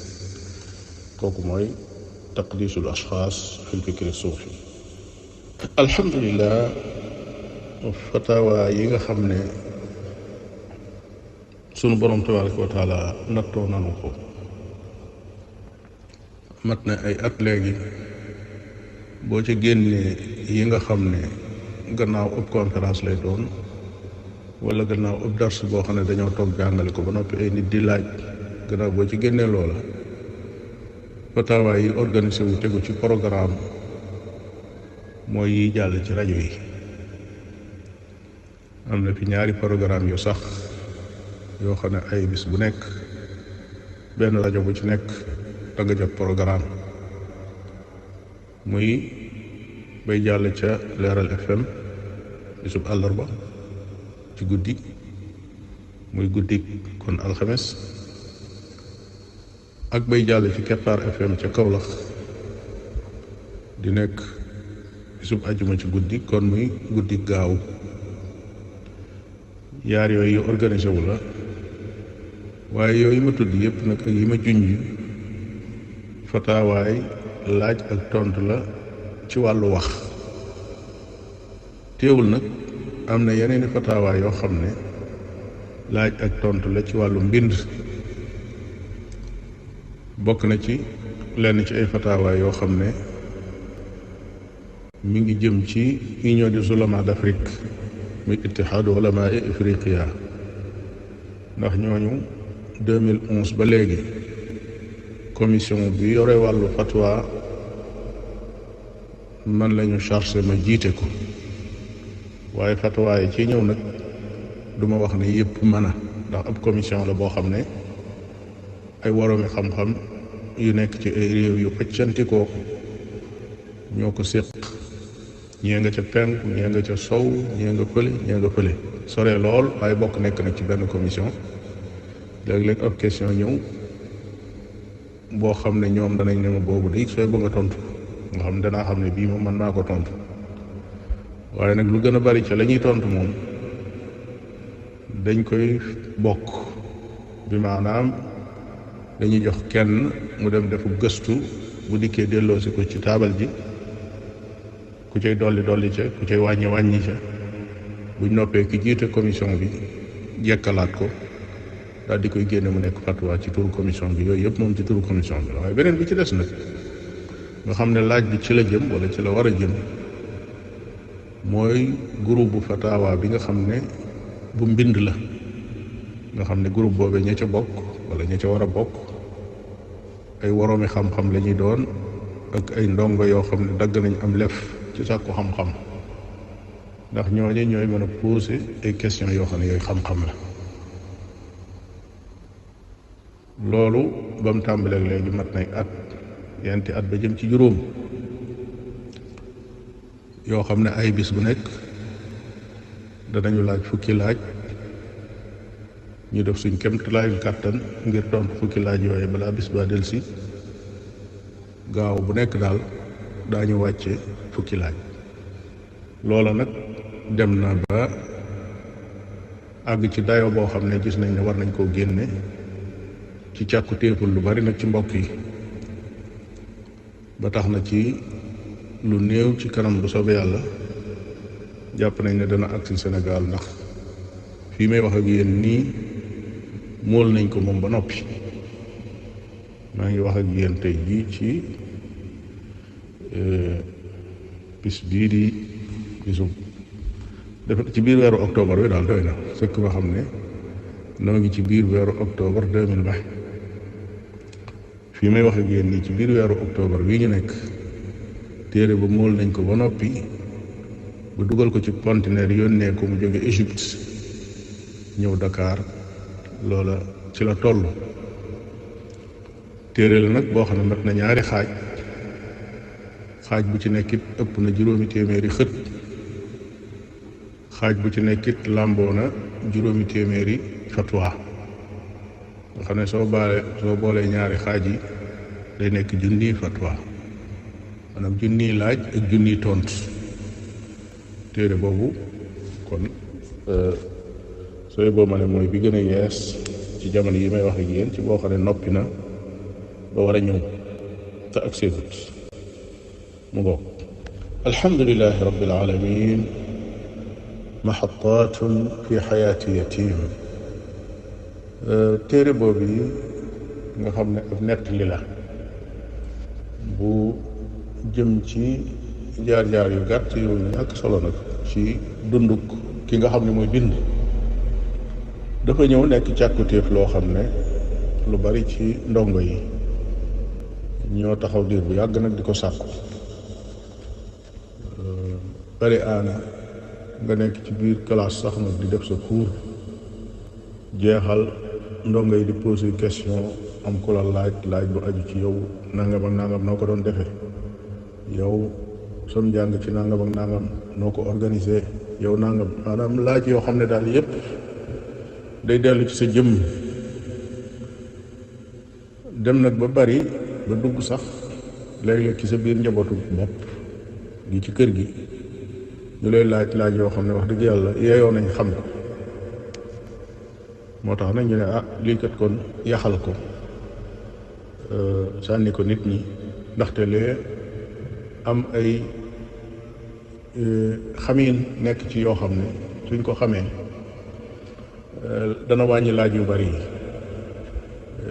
Speaker 2: kooku mooy taqdisul ashxaas fil fikri suufi. alhamdulilah, fatawa yi nga xam ne sunu borom tabaraka wa taala nattoo nanu ko mat na ay at léegi. boo ca génnee yi nga xam ne gannaaw ëpp conférence lay doon wala gannaaw ëpp dars boo xam ne dañoo toog jàngale ko ba noppi ay nit di laaj, gannaaw boo ci génnee loola, fatawa yi organisé wu tegu ci programme mooy yi jàll ci rajo yi. am na fi ñaari programme yu sax yoo xam ne ay bis bu nekk benn rajo bu ci nekk da nga jot programme, muy bay jàll ca Leeral FM bisub àllarba ci guddi, muy guddi kon alxames, ak bay jàll ci Keppaar FM ca Kawlax di nekk bisub àjjuma ci guddi kon muy guddi gaaw. yaar yooyu organisé wu la, waaye yooyu ma tudd yépp nag ak yi ma junj fataawaay laaj ak tontu la ci wàllu wax. teewul nag am na yeneeni fataawaay yoo xam ne laaj ak tontu la ci wàllu mbind. bokk na ci lenn ci ay fataawaay yoo xam ne mi ngi jëm ci union des oulémas d'Afrique, muy ittihaadu ulamaa Ifriqiya, ndax ñooñu 2011 ba léegi commission bi yore wàllu fatwa man lañu chargé ma jiite ko. waaye fatwa yi ci ñëw nag duma wax ne yëpp mën a, ndax ab commission la boo xam ne ay woroomi xam-xam yu nekk ci ay réew yu pëccantikoo ñoo ko séq. ñee nga ca penku, ñee nga ca sow, ñee nga fële sore lool, waaye bokk nekk nag ci benn commission. léeg-léeg ab question ñëw boo xam ne ñoom danañ ne ma boobu de sooy bëgg a tontu nga xam ne danaa xam ne bii moom mën naa ko tontu. waaye nag lu gën a bari ca la ñuy tontu moom dañ koy bokk, bi maanaam dañuy jox kenn mu dem defu gëstu, bu dikkee delloosi ko ci taabal ji, ku cay dolli ca, ku cay wàññi ca. buñ noppee ki jiite commission bi jekkalaat ko daal di koy génne mu nekk fatwa ci turu commission bi. yooyu yëpp moom ci turu commission bi la. waaye beneen bi ci des nag nga xam ne laaj bi ci la jëm wala ci la war a jëm, mooy groupe bu fatawa bi nga xam ne bu mbind la, nga xam ne groupe boobee ña ca bokk wala ña ca war a bokk ay woroomi xam-xam la ñuy doon ak ay ndongo yoo xam ne dagg nañ am lef ci sàkku xam-xam, ndax ñooñu ñooy mën a poser ay questions yoo xam ne yooyu xam-xam la. loolu ba mu tàmbalee léegi mat nay at, yenti at ba jëm ci juróom, yoo xam ne ay bis bu nekk danañu laaj fukki laaj, ñu def suñ kéemtalaayul kàttan ngir tontu fukki laaj yooyu balaa bis ba delsi. gaaw bu nekk daal daañu wàcce fukki laaj. loola nag dem na ba àgg ci dayo boo xam ne gis nañ ne war nañ koo génne ci càkku téeful lu bari nag ci mbokk yi, ba tax na ci lu néew ci kanam bu soobee yàlla jàpp nañ ne dana agsi Sénégal, ndax fii may wax ak yéen nii mool nañ ko moom ba noppi. maa ngi wax ak yéen tey jii ci bis bii di bisu def ci biir weeru octobre bi daal doy na sëkk ba xam ne noo ngi ci biir weeru octobre 2020. fii may wax ak yéen nii ci biir weeru octobre bii ñu nekk téere ba mool nañ ko ba noppi ba dugal ko ci conteneur yónnee ko mu jóge Égypte ñëw Dakar. loola ci la toll. téere la nag boo xam ne mat na ñaari xaaj bu ci nekkit ëpp na 800 xët, xaaj bu ci nekkit làmboo na 800 fatwa, nga xam ne soo boolee ñaari xaaj yi day nekk 1000 fatwa, maanaam 1000 laaj ak 1000 tontu. téere boobu kon sooy boo ma ne mooy bi gën a yees ci jamono yi may wax ak yéen, ci boo xam ne noppi na ba war a ñëw te ak seegut mu ngoog. alhamdulilahi rabbil alamin. maxataatun fi xayaati yatim. téere boobu yi nga xam ne ab nettali la bu jëm ci jaar-jaar yu gàtt yu ñàkk solo nag ci dunduk ki nga xam ne mooy bind. dafa ñëw nekk càkkutéef loo xam ne lu bari ci ndongo yi ñoo taxaw diir bu yàgg nag di ko sàkku. bari aana nga nekk ci biir classe sax nag di def sa cours jeexal ndongo yi di poser question am ku la laaj bu aju ci yow nangam ak nangam noo ko doon defee, yow sam njàng ci nangam ak nangam noo ko organisé, yow nangam, maanaam laaj yoo xam ne daal yépp day dellu ci sa jëmm. dem nag ba bari ba dugg sax léeg-léeg ci sa biir njabootu bopp gi ci kër gi ñu lay laaj yoo xam ne wax dëgg yàlla yeeyoo nañ xam ko. moo tax nag ñu ne lii kat kon yaxal ko sànni ko nit ñi, ndaxte lee am ay xamiin nekk ci yoo xam ne suñ ko xamee dana wàññi laaj yu bari yi.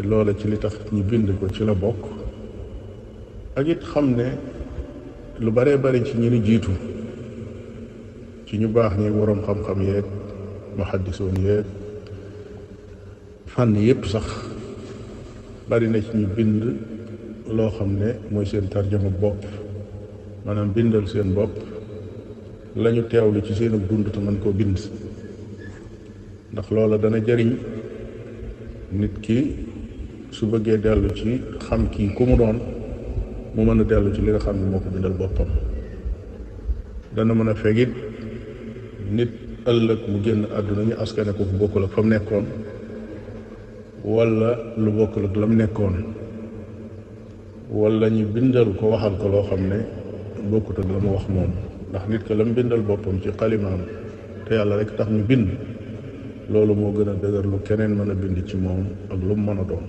Speaker 2: loola ci li tax ñu bind ko ci la bokk, ak it xam ne lu baree bari ci ñi ni jiitu ci ñu baax ñi waroom xam-xam yeeg muhaddisoon yeeg fànn yépp sax bari na ci ñu bind loo xam ne mooy seen tarjama bopp, maanaam bindal seen bopp lañu teewlu ci seen dund te mën koo bind. ndax loola dana jariñ nit ki su bëggee dellu ci xam kii ku mu doon, mu mën a dellu ci li nga xam ne moo ko bindal boppam. dana mën a fegit nit ëllëg mu génn àdduna ñu askane ko fu bokkul ak fa mu nekkoon, wala lu bokkul ak la mu nekkoon, wala ñu bindal ko waxal ko loo xam ne bokkut ak la mu wax moom. ndax nit ka la mu bindal boppam ci xalimaam te yàlla rek tax ñu bind, loolu moo gën a dëgër lu keneen mën a bind ci moom ak lu mu mën a doon.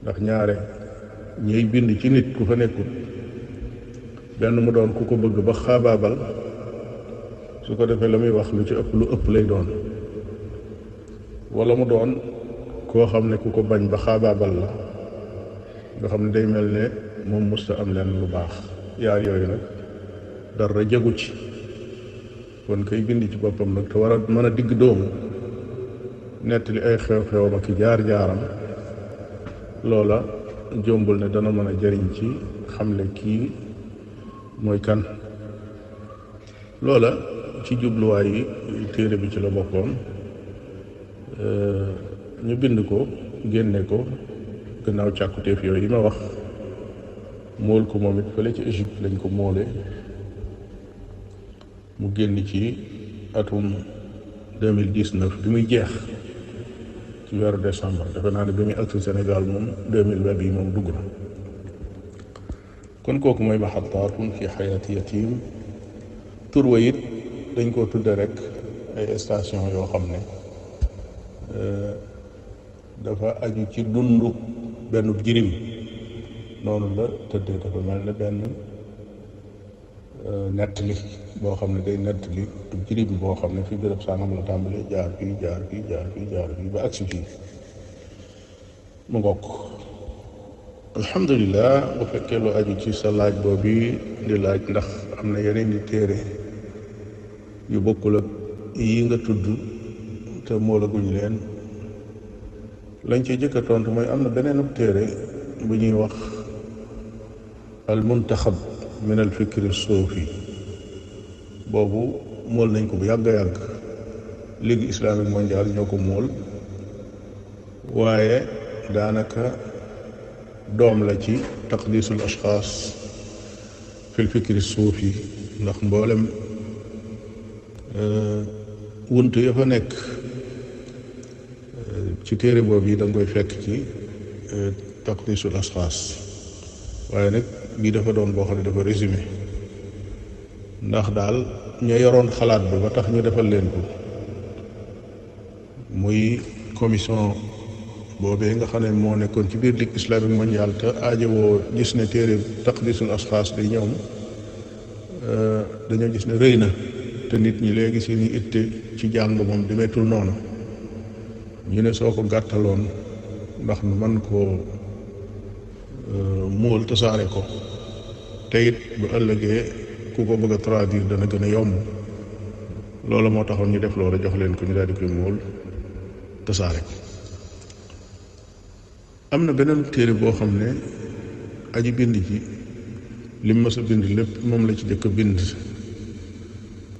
Speaker 2: ndax ñaare ñiy bind ci nit ku fa nekkul, benn mu doon ku ko bëgg ba xaabaabal, su ko defee la muy wax lu ci ëpp lu ëpp lay doon, wala mu doon koo xam ne ku ko bañ ba xaabaabal la, nga xam ne day mel ne moom musta am leen lu baax. yaar yooyu nag dara jagu ci. kon kay bind ci boppam nag te war a mën a digg doomu nettali ay xew-xewam ak jaar-jaaram, loola jombul ne dana mën a jariñ ci xamle kii mooy kan. loola ci jubluwaay yi téere bi ci la bokkoon. ñu bind ko génne ko gannaaw càkkutéef yooyu yi ma wax, mool ko moom it fële ci Égypte lañ ko moole. mu génn ci atum 2019 bi muy jeex ci weeru décembre. defe naa ne bi muy agsi Sénégal moom 2020 bi moom dugg na. kon kooku mooy maxataatun fi xayaati yatim. tur wa it dañ koo tudde rek ay station yoo xam ne dafa aju ci dundu benn jirim noonu la tëddee. dafa mel ne benn nettali boo xam ne day nettali jirim boo xam ne fi béréb sàngam la tàmbalee jaar fii jaar fii jaar fii jaar fii ba agsi fii mu ngokk. alhamdulilah bu fekkee lu aju ci sa laaj boobu di laaj ndax am na yeneen di téere yu bokkul ak yi nga tudd te moolaguñ leen, lañ ci jëkk a tontu mooy am na beneen téere bu ñuy wax al muntaxab min al fikri suufi. boobu mool nañ ko bu yàgg a yàgg, ligue islamique mondiale ñoo ko mool, waaye daanaka doom la ci taqdisul ashxaas fil fikri suufi, ndax mboolem wunt ya fa nekk ci téere boobu yi da nga koy fekk ci taqdisul ashxaas. waaye nag bii dafa doon boo xam ne dafa résumé, ndax daal ña yoroon xalaat bi ba tax ñu defal leen ko muy commission boobee nga xam ne moo nekkoon ci biir ligue islamique mondiale te aajowoo gis ne téere taqdisul ashxaas day ñoom dañoo gis ne rëy na te nit ñi léegi seeni itte ci jàng moom demeetul noonu. ñu ne soo ko gàttaloon ndax nu man koo móol tasaare ko te it bu ëllëgee ku ko bëgg a traduire dana gën a yomb. loolu moo taxoon ñu def loola jox leen ko ñu daal di koy móol tasaare ko. am na beneen téere boo xam ne aji bind ji lim mës a bind lépp moom la ci jëkk a bind,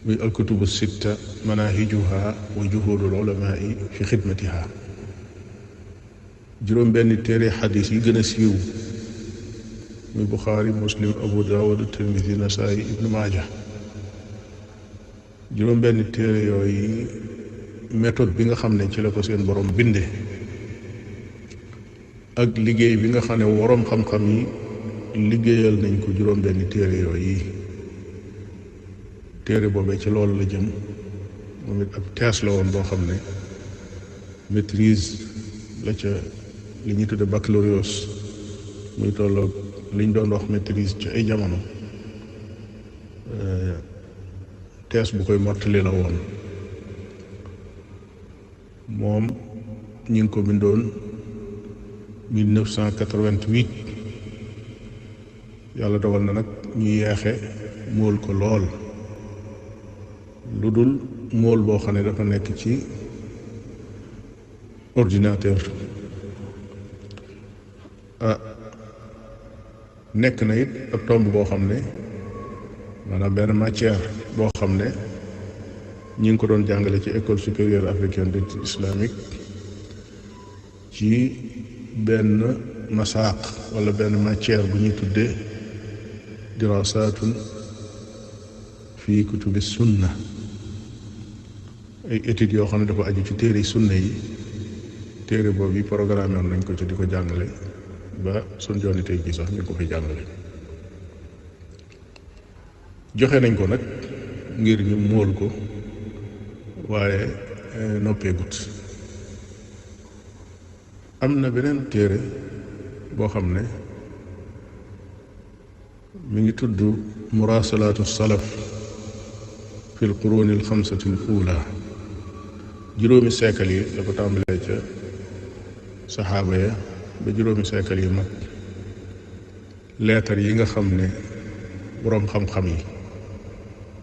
Speaker 2: muy alkutubu sitta manahijuha wa juhudul ulamaai fi xidmatiha. juróom benn téere xadis yi gën a siiw muy buxaari, muslim, abu daawud, tirmidi, nasaayi, ibnu maaja. juróom benn téere yooyu méthode bi nga xam ne ci la ko seen borom binde ak liggéey bi nga xam ne waroom xam-xam yi liggéeyal nañ ko juróom benn téere yooyu. téere boobee ci loolu la jëm, moom it ab thèse la woon boo xam ne maîtrise la ca li ñuy tudde baccalauréat, muy tolloog liñ doon wax maîtrise ci ay jamono. thèse bu koy mottali la woon. moom ñi ngi ko bindoon 1988. yàlla dogal na nag ñu yeexe móol ko lool, lu dul móol boo xam ne dafa nekk ci ordinateur. nekk na it ab tomb boo xam ne maanaam benn matière boo xam ne ñi ngi ko doon jàngale ci école supérieure africaine d'études islamiques ci benn masaaq wala benn matière bu ñuy tuddee dirasatun fi kutubi sunna, ay études yoo xam ne dafa aju ci téere sunna yi. téere boobu yi programme woon nañ ko ci di ko jàngale ba sun jooni tey jii sax ñu ko fi jàngale. joxe nañ ko nag ngir ñu móol ko, waaye noppeegut. am na beneen téere boo xam ne mi ngi tudd murasalaatu salaf fi l quruni al xamsati al ula. juróomi seekal yi la ko tàmbalee ca saxaaba ya ba juróomi seekal yi mag. leetar yi nga xam ne boroom xam-xam yi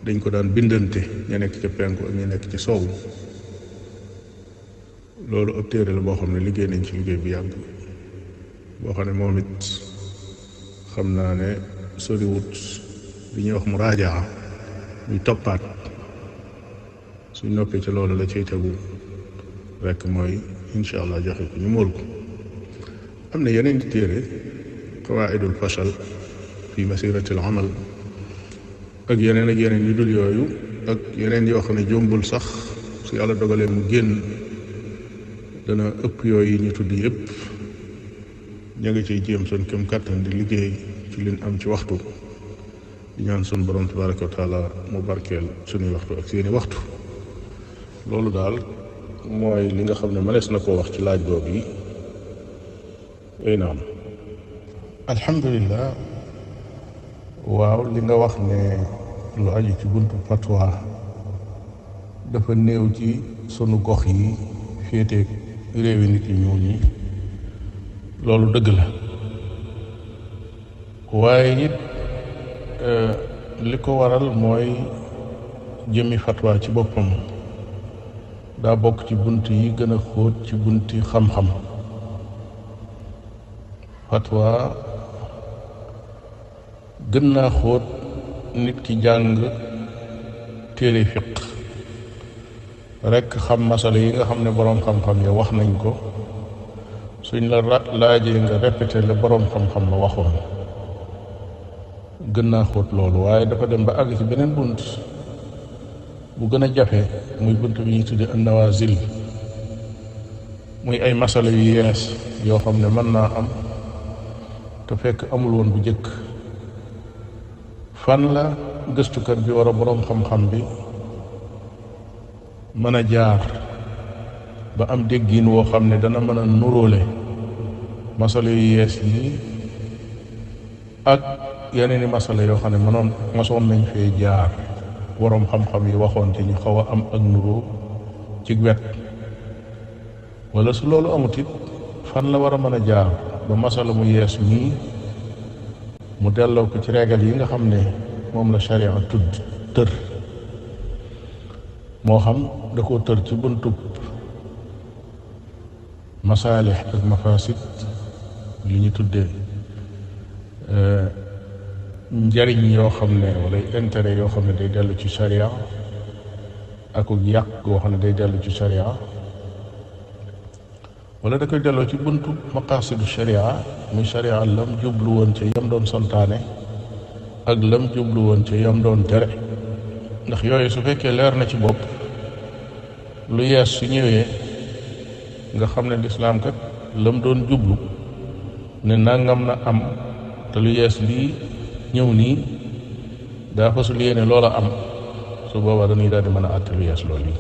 Speaker 2: dañ ko daan bindante, ña nekk ca penku ak ña nekk ci soowu. loolu ab téere la boo xam ne liggéey nañ ci liggéey bi yàgg, boo xam ne moom it xam naa ne soriwut li ñuy wax mu raajaa, muy toppaat. suñ noppee ci loolu la ciy tegu rekk mooy incha allah joxe ko ñu móol ko. am na yeneen di téere qawaidul fashal fi masiratil amal ak yeneen yu dul yooyu, ak yeneen yoo xam ne jombul sax su yàlla dogalee mu génn dana ëpp yooyu ñu tudd yëpp. ña nga ciy jéem sun kem kàttan di liggéey ci liñ am ci waxtu, di ñaan sun borom tabaraka wa taala mu barkeel suñuy waxtu ak seeni waxtu. loolu daal mooy li nga xam ne mënees na koo wax ci laaj boobu yi ay naam. alhamdulilah. waaw li nga wax ne lu aju ci buntu fatwa dafa néew ci sunu gox yi féeteeg réewi nit yu ñuul ñi, loolu dëgg la. waaye it li ko waral mooy jëmmi fatwa ci boppam daa bokk ci bunt yi gën a xóot ci bunti xam-xam. fatwa gën naa xóot nit ki jàng téere fiq rekk xam masala yi nga xam ne boroom xam-xam ya wax nañ ko, suñ la laajee nga répété la boroom xam-xam la waxoon, gën naa xóot loolu. waaye dafa dem ba àgg ci beneen bunt bu gën a jafe, muy bunt bi ñuy tudde an-nawazil, muy ay masala yu yees yoo xam ne mën naa am te fekk amul woon bu jëkk. fan la gëstukat bi war a boroom xam-xam bi mën a jaar ba am déggin woo xam ne dana mën a nuróole masala yu yees yi ak yeneen i masala yoo xam ne masoon nañ fee jaar boroom xam-xam yi waxoon te ñu xaw a am ak nuroo ci wet. wala su loolu amut it fan la war a mën a jaar ba masala mu yees nii mu delloo ko ci régal yi nga xam ne moom la sharia tër, moo xam da koo tër ci buntub masaalix ak mafasid, li ñu tuddee njariñ yoo xam ne wala intérêt yoo xam ne day dellu ci sharia ak yàq goo xam ne day dellu ci sharia, wala da koy delloo ci buntu maqasidu sharia, muy sharia lam jublu woon ca yam doon santaane ak lam jublu woon ca yam doon tere. ndax yooyu su fekkee leer na ci bopp, lu yees su ñëwee nga xam ne lislaam kat lam doon jublu ne nangam na am, te lu yees lii ñëw nii daa fasul yéene loola am, su boobaa dañuy daal di mën a àtte lu yees loolu yi.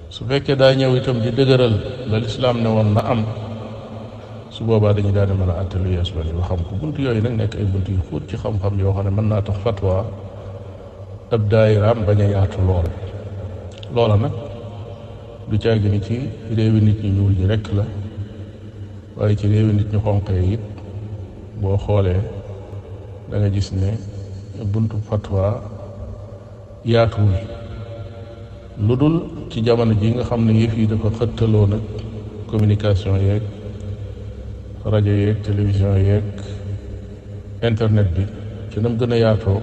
Speaker 2: su fekkee daa ñëw itam di dëgëral la lislaam ne woon na am, su boobaa dañuy daal di mën a àtte lu yees loolu yi ba xam ko. bunt yooyu nag nekk ay bunt yu xóot ci xam-xam yoo xam ne mën naa tax fatwa ab daayiraam bañ a yaatu lool. loola nag du caagi ni ci réewi nit ñu ñuul ñi rekk la, waaye ci réewi nit ñu xonqee it boo xoolee da nga gis ne buntu fatwa yaatuwul, lu dul ci jamono ji nga xam ne yëf yi dafa xëttaloo nag communication yeeg rajo yeeg télévision yeeg internet bi ci nam gën a yaatoo.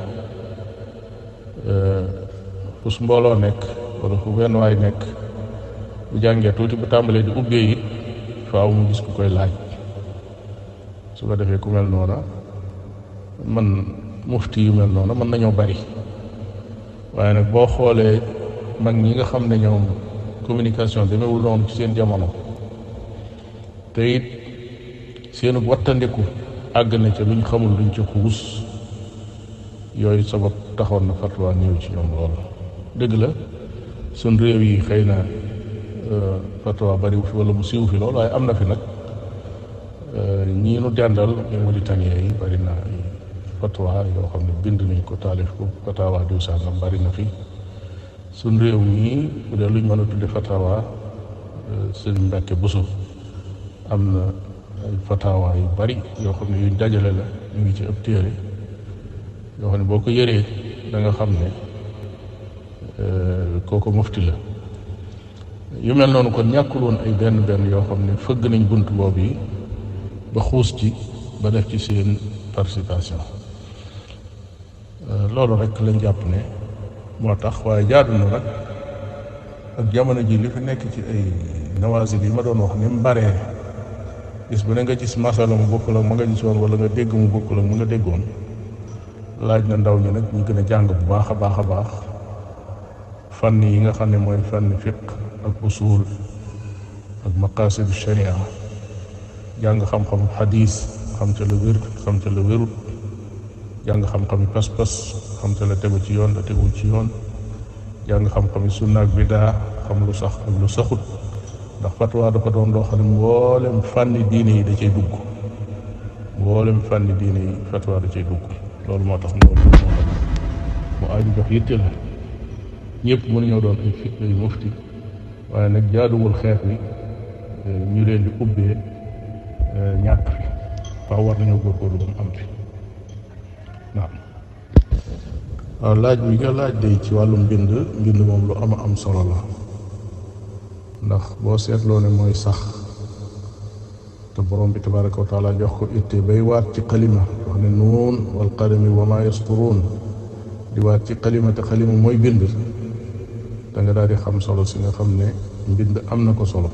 Speaker 2: fu su mbooloo nekk wala fu benn waay nekk bu jàngee tuuti bu tàmbalee di ubbee it faaw mu gis ku koy laaj. su ko defee ku mel noona mufti yu mel noona mën nañoo bari, waaye nag boo xoolee mag ñi nga xam ne ñoom communication demewul noonu ci seen jamono, te it seenu wattandiku àgg na ca luñ xamul luñ ca xuus, yooyu sabab taxoon na fatwa néew ci ñoom loolu. dëgg la suñ réew yi xëy na fatwa bariwu fi wala mu siiw fi loolu, waaye am na fi nag. ñii nu dendal ñu Mauritanie yi bari na fatwa yoo xam ne bind nañ ko taalif ko, fatawa diw sàngam bari na fi. suñ réew mii bu dee luñ mën a tudde fatawa, Sëriñ Mbàkke Buso am na ay fatawa yu bari yoo xam ne yuñ dajale la, ñu ngi ci ëpp téere yoo xam ne boo ko yëree da nga xam ne kooku mufti la. yu mel noonu kon ñàkkul woon ay benn yoo xam ne fëgg nañ bunt boobu yi ba xuus ci ba def ci seen participation. loolu rek lañ jàpp ne moo tax, waaye jaadu na nag ak jamono ji li fi nekk ci ay nawazil yi ma doon wax ni mu baree, gis bu ne nga gis masala mu bokkul ak ma nga gisoon, wala nga dégg mu bokkul ak mu nga déggoon. laaj na ndaw ñi nag ñu gën a jàng bu baax a baax fànn yi nga xam ne mooy fànn fiq ak usul ak maqasidu sharia, jàng xam-xam xadis, xam ca la wér xam ca la wérut, jàng xam-xami pas-pas, xam ca la tegu ci yoon la tegu ci yoon, jàng xam-xami sunna ak bidaa, xam lu sax ak lu saxut, ndax fatwa dafa doon loo xam ne mboolem fànni diine yi da cay dugg, mboolem fànni diine yi fatwa da cay dugg. loolu moo tax mu aaju jox yitte la. ñëpp mënuñoo doon ay mufti, waaye nag jaaduwul xeex bi ñu leen di ubbee ñàkk fi. waaw war nañoo góorgóorlu ba mu am fi. waaw laaj bi nga laaj de ci wàllum mbind moom lu am solo la, ndax boo seetloo ne mooy sax te borom bi tabaraka wa taala jox ko itte bay waat ci xalima, wax ne nuun wal qalami wa ma yasturuun, di waat ci xalima te xalima mooy bind. da nga daal di xam solo si nga xam ne mbind am na ko solo.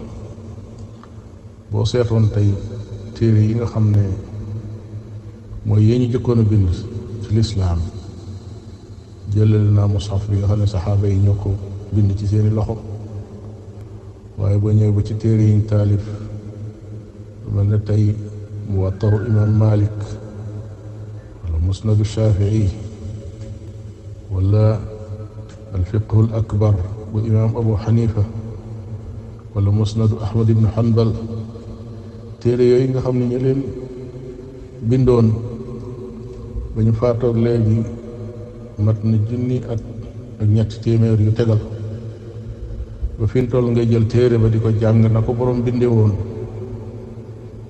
Speaker 2: boo seetoon tey téere yi nga xam ne mooy yee ñu jëkkoon a bind ci lislaam, jëlale naa mushaf bi nga xam ne saxaaba yi ñoo ko bind ci seeni loxo, waaye boo ñëw ba ci téere yiñ taalif mel ne tey muwattaru imam Malik wala musnadu Shafii wala alfiqhu al akbar bu imam Abu Xanifa wala musnadu Ahmad ibn Hanbal. téere yooyu nga xam ne ñu leen bindoon ba ñu faatoog léegi mat na junni at ak ñetti téeméer yu tegal, ba fi mu toll ngay jël téere ba di ko jàng na ko borom binde woon,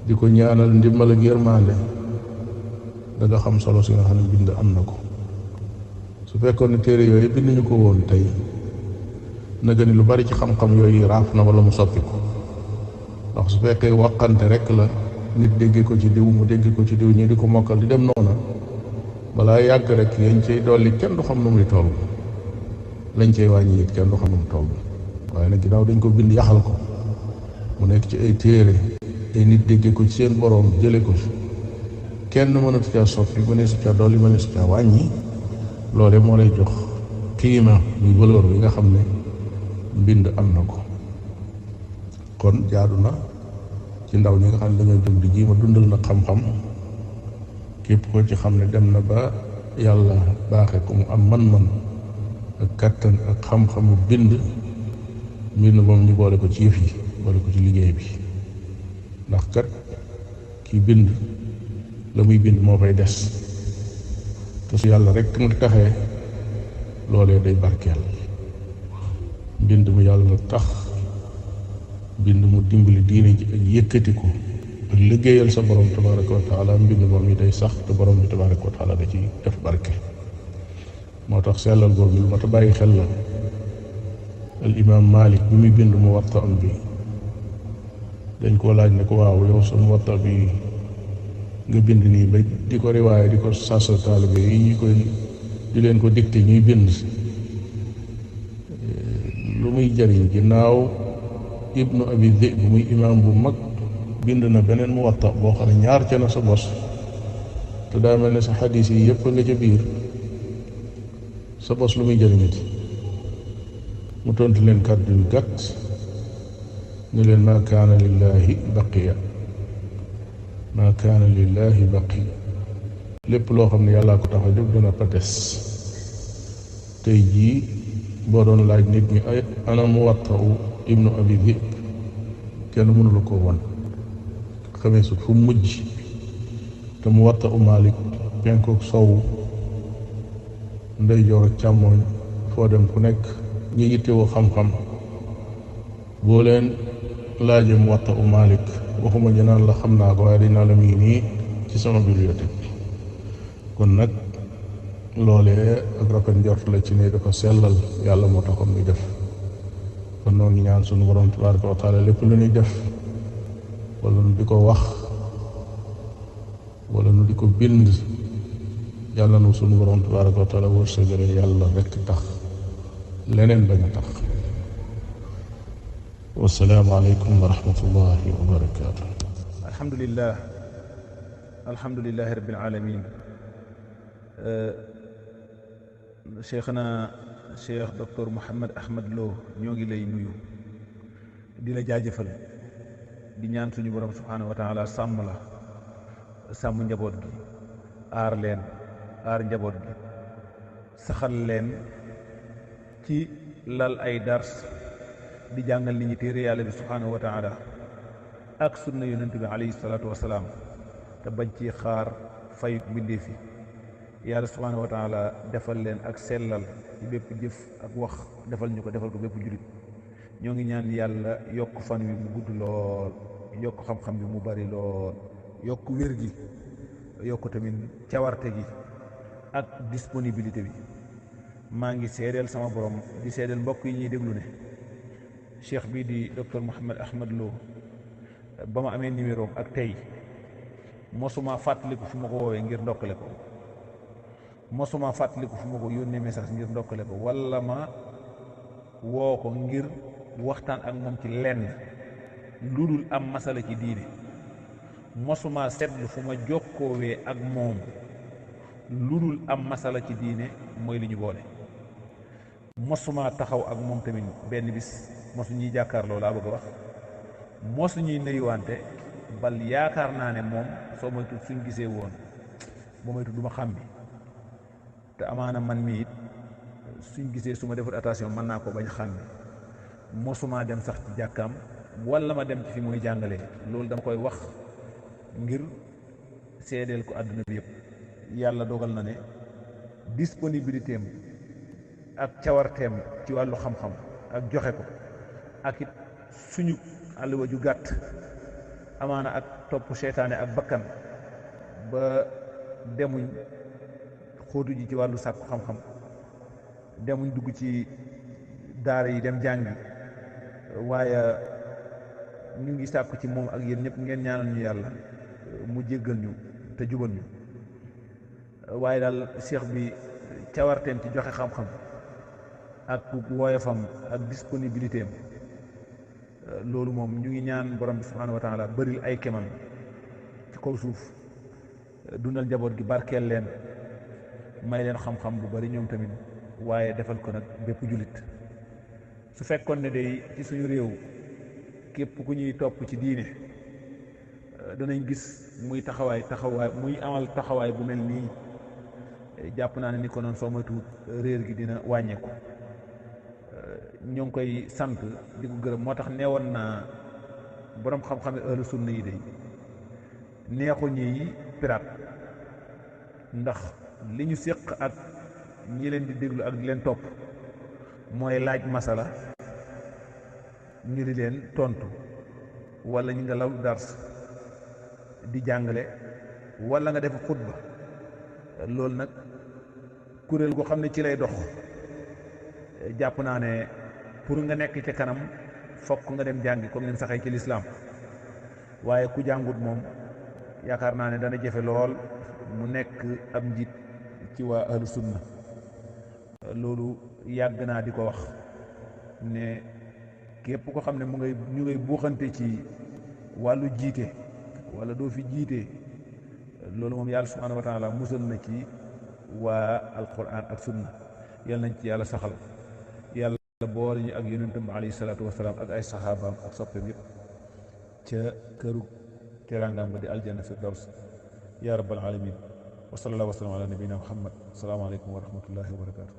Speaker 2: di ko ñaanal ndimbal ak yërmaande, da nga xam solo si nga xam ne bind am na ko. su fekkoon ne téere yooyu bind ñu ko woon tey, na gën lu bari ci xam-xam yooyu raaf na wala mu soppi ko. ndax su fekkee waqante rek la, nit dégg ko ci diw mu dégg ko ci diw ñi di ko mokkal di dem noona, balaa yàgg rek yañ cay dolli kenn du xam nu muy toll, lañ cay wàññi it kenn du xam nu mu toll. waaye nag ginnaaw dañ ko bind yaxal ko mu nekk ci ay téere, ay nit dégg ko ci seen boroom jële ko ci, kenn mënatu caa soppi, mëneesu caa dolli, mëneesu caa wàññi. loole moo lay jox qiima muy valeur bi nga xam ne mbind am na ko. kon jaadu na ci ndaw ñi nga xam ne dañoo jóg di jiima dundal na xam-xam, képp ko ci xam ne dem na ba yàlla baaxe ko mu am man-man ak kattan ak xam-xamu bind moom ñu boole ko ci yëf yi, boole ko ci liggéey bi. ndax kat kii bind la muy bind moo fay des, te su yàlla rek mu taxee loolee day barkeel. mbind mu yàlla tax, bind mu dimbali diine ji ak yëkkati ko ak liggéeyal sa borom tabaraka wa taala, mbind moom yi day sax te borom bi tabaraka wa taala da ci def barke. moo tax sellal googu lu mat a bàyyi xel la. al imam Malik bi muy bind Muwatta am bi, dañ koo laaj ne ko waaw yow sa Muwatta bi nga bind nii ba di ko riwaaye di ko sasa taalibe yi ñu koy di leen ko dicté ñuy bind, lu muy jëriñ ginnaaw ibnu abi Dhi'b bu muy imaam bu mag bind na beneen Muwatta boo xam ne ñaar ca na sa bos, te daa mel ne sa xadiis yi yëpp nga ca biir, sa bos lu muy jëriñati? mu tontu leen kàddu yu gàtt ne leen maa kaana lillaahi baqiya, maa kaana lillaahi baqiya, lépp loo xam ne yàllaa ko tax a jóg dana fa des. tey jii boo doon laaj nit ñi ay ana Muwatta'u ibnu abi Dhi'b, kenn mënula koo wan, xamee sut fu mujj. te Muwatta'u Maalik penkook sowu, ndeyjoor ak càmmooñ, foo dem ku nekk ñi yittewoo xam-xam boo leen laajee Muwatta'u Maalik, waxuma ñu naan la xam naa ko, waaye dañ naa la mi ngi nii ci sama bibliothèque. kon nag loolee ak rafet njort la ci ne dafa sellal yàlla moo taxoon muy def. kon noo ngi ñaan sunu borom tabaraka wa taala lépp lu ñuy def wala nu di ko wax wala nu di ko bind, yàlla nu sunu borom tabaraka wa taala wërsëgale yàlla rekk tax, leneen bañ a tax. wassalaamu aleykum wa rahmatullahi wa barakaatu.
Speaker 1: alhamdulillahi rabbil alamin. cheikhna cheikh docteur Mouhammad Ahmad Lo ñoo ngi lay nuyu di la jaajëfal, di ñaan suñu borom subhaanahu wa taala sàmm la, sàmm njaboot gi, aar leen, aar njaboot gi, saxal leen ci lal ay dars di jàngal nit ñi téere yàlla bi subhaanahu wa taala ak sunna yonent bi alayhi salaatu wasalaam te bañ ci xaar fay mbindéef yi yàlla subhaanahu wa taala defal leen ak sellal ci bépp jëf ak wax defal ñu ko defal ko bépp julit ñoo ngi ñaan yàlla yokk fan wi mu gudd lool yokk xam-xam bi mu bari lool yokk wér gi yokk tamit cawarte gi ak disponibilité bi maa ngi seedeel sama borom di seedeel mbokk yi ñuy déglu ne cheikh bii di docteur Mouhamed Ahmad Lo ba ma amee numéro ak tey mosuma fàttaliku fu ma ko woowee ngir ndokkale ko mosuma fàttaliku fu ma ko yónnee message ngir ndokkale ko wala ma woo ko ngir waxtaan ak moom ci lenn lu dul am masala ci diine mosuma seetlu fu ma jokkoowee ak moom lu dul am masala ci diine mooy li ñu boole mosuma taxaw ak moom tamit benn bis mosu ñuy jàkkaarloo laa bëgg a wax mosu ñuy nuyuwante bal yaakaar naa ne moom soo moytu suñ gisee woon boo moytu du ma xàmmi te amaana man mi it suñ gisee su ma defut attention mën naa ko bañ xàmmi mosuma dem sax ci jàkkaam wala ma dem ci fi muy jàngalee loolu dama koy wax ngir seedeel ko àdduna bi yëpp yàlla dogal na ne disponibilité am ak cawarteem ci wàllu xam-xam ak joxe ko ak it suñu àlluwa ju gàtt amaana ak topp seytaane ak bakkan ba demuñ xóotu ji ci wàllu sàkku xam-xam demuñ dugg ci daara yi dem jàngi waaye ñu ngi sàkku ci moom ak yéen ñëpp ngeen ñaanal ñu yàlla mu jéggal ñu te jubal ñu waaye daal cheikh bi cawarteem ci joxe xam-xam ak woyofam ak disponibilité am loolu moom ñu ngi ñaan borom bi subhaanahu wa taala bëril ay kemam ci kaw suuf dundal njaboot gi barkeel leen may leen xam-xam bu bari ñoom tamit waaye defal ko nag bépp jullit su fekkoon ne day ci suñu réew képp ku ñuy topp ci diine danañ gis muy taxawaay muy amal taxawaay bu mel nii jàpp naa ne ni ko noonu soo moytuwut réer gi dina wàññeeku ñoo ngi koy sant di ko gërëm moo tax neewoon naa boroom xam-xame ahlu sunna yi day neexu ñi pirate ndax li ñu séq ak ñi leen di déglu ak di leen topp mooy laaj masala ñu di leen tontu wala ñu nga law dars di jàngale wala nga def xutba loolu nag kuréel goo xam ne ci lay dox jàpp naa ne pour nga nekk ca kanam fokk nga dem jàngi comme ni saxee ci lislaam waaye ku jàngut moom yaakaar naa ne dana jafe lool mu nekk ab njiit ci waa ahlu sunna loolu yàgg naa di ko wax ne képp ko xam ne ñu ngay buuxante ci wàllu jiite wala doo fi jiite loolu moom yàlla subhaanahu wa taala musal na ci waa alquran ak sunna yàlla nañ ci yàlla saxal yàlla boole ñu ak yonentam alayhi salaatu wasalaam ak ay saxaabaam ak soppeem yëpp ca këru teraangaam ba di aljanna firdaws ya rabbal alamin wa sallallahu wa sallam ala nabiyina muhammad assalaamu aleykum wa rahmatullahi wa barakatuh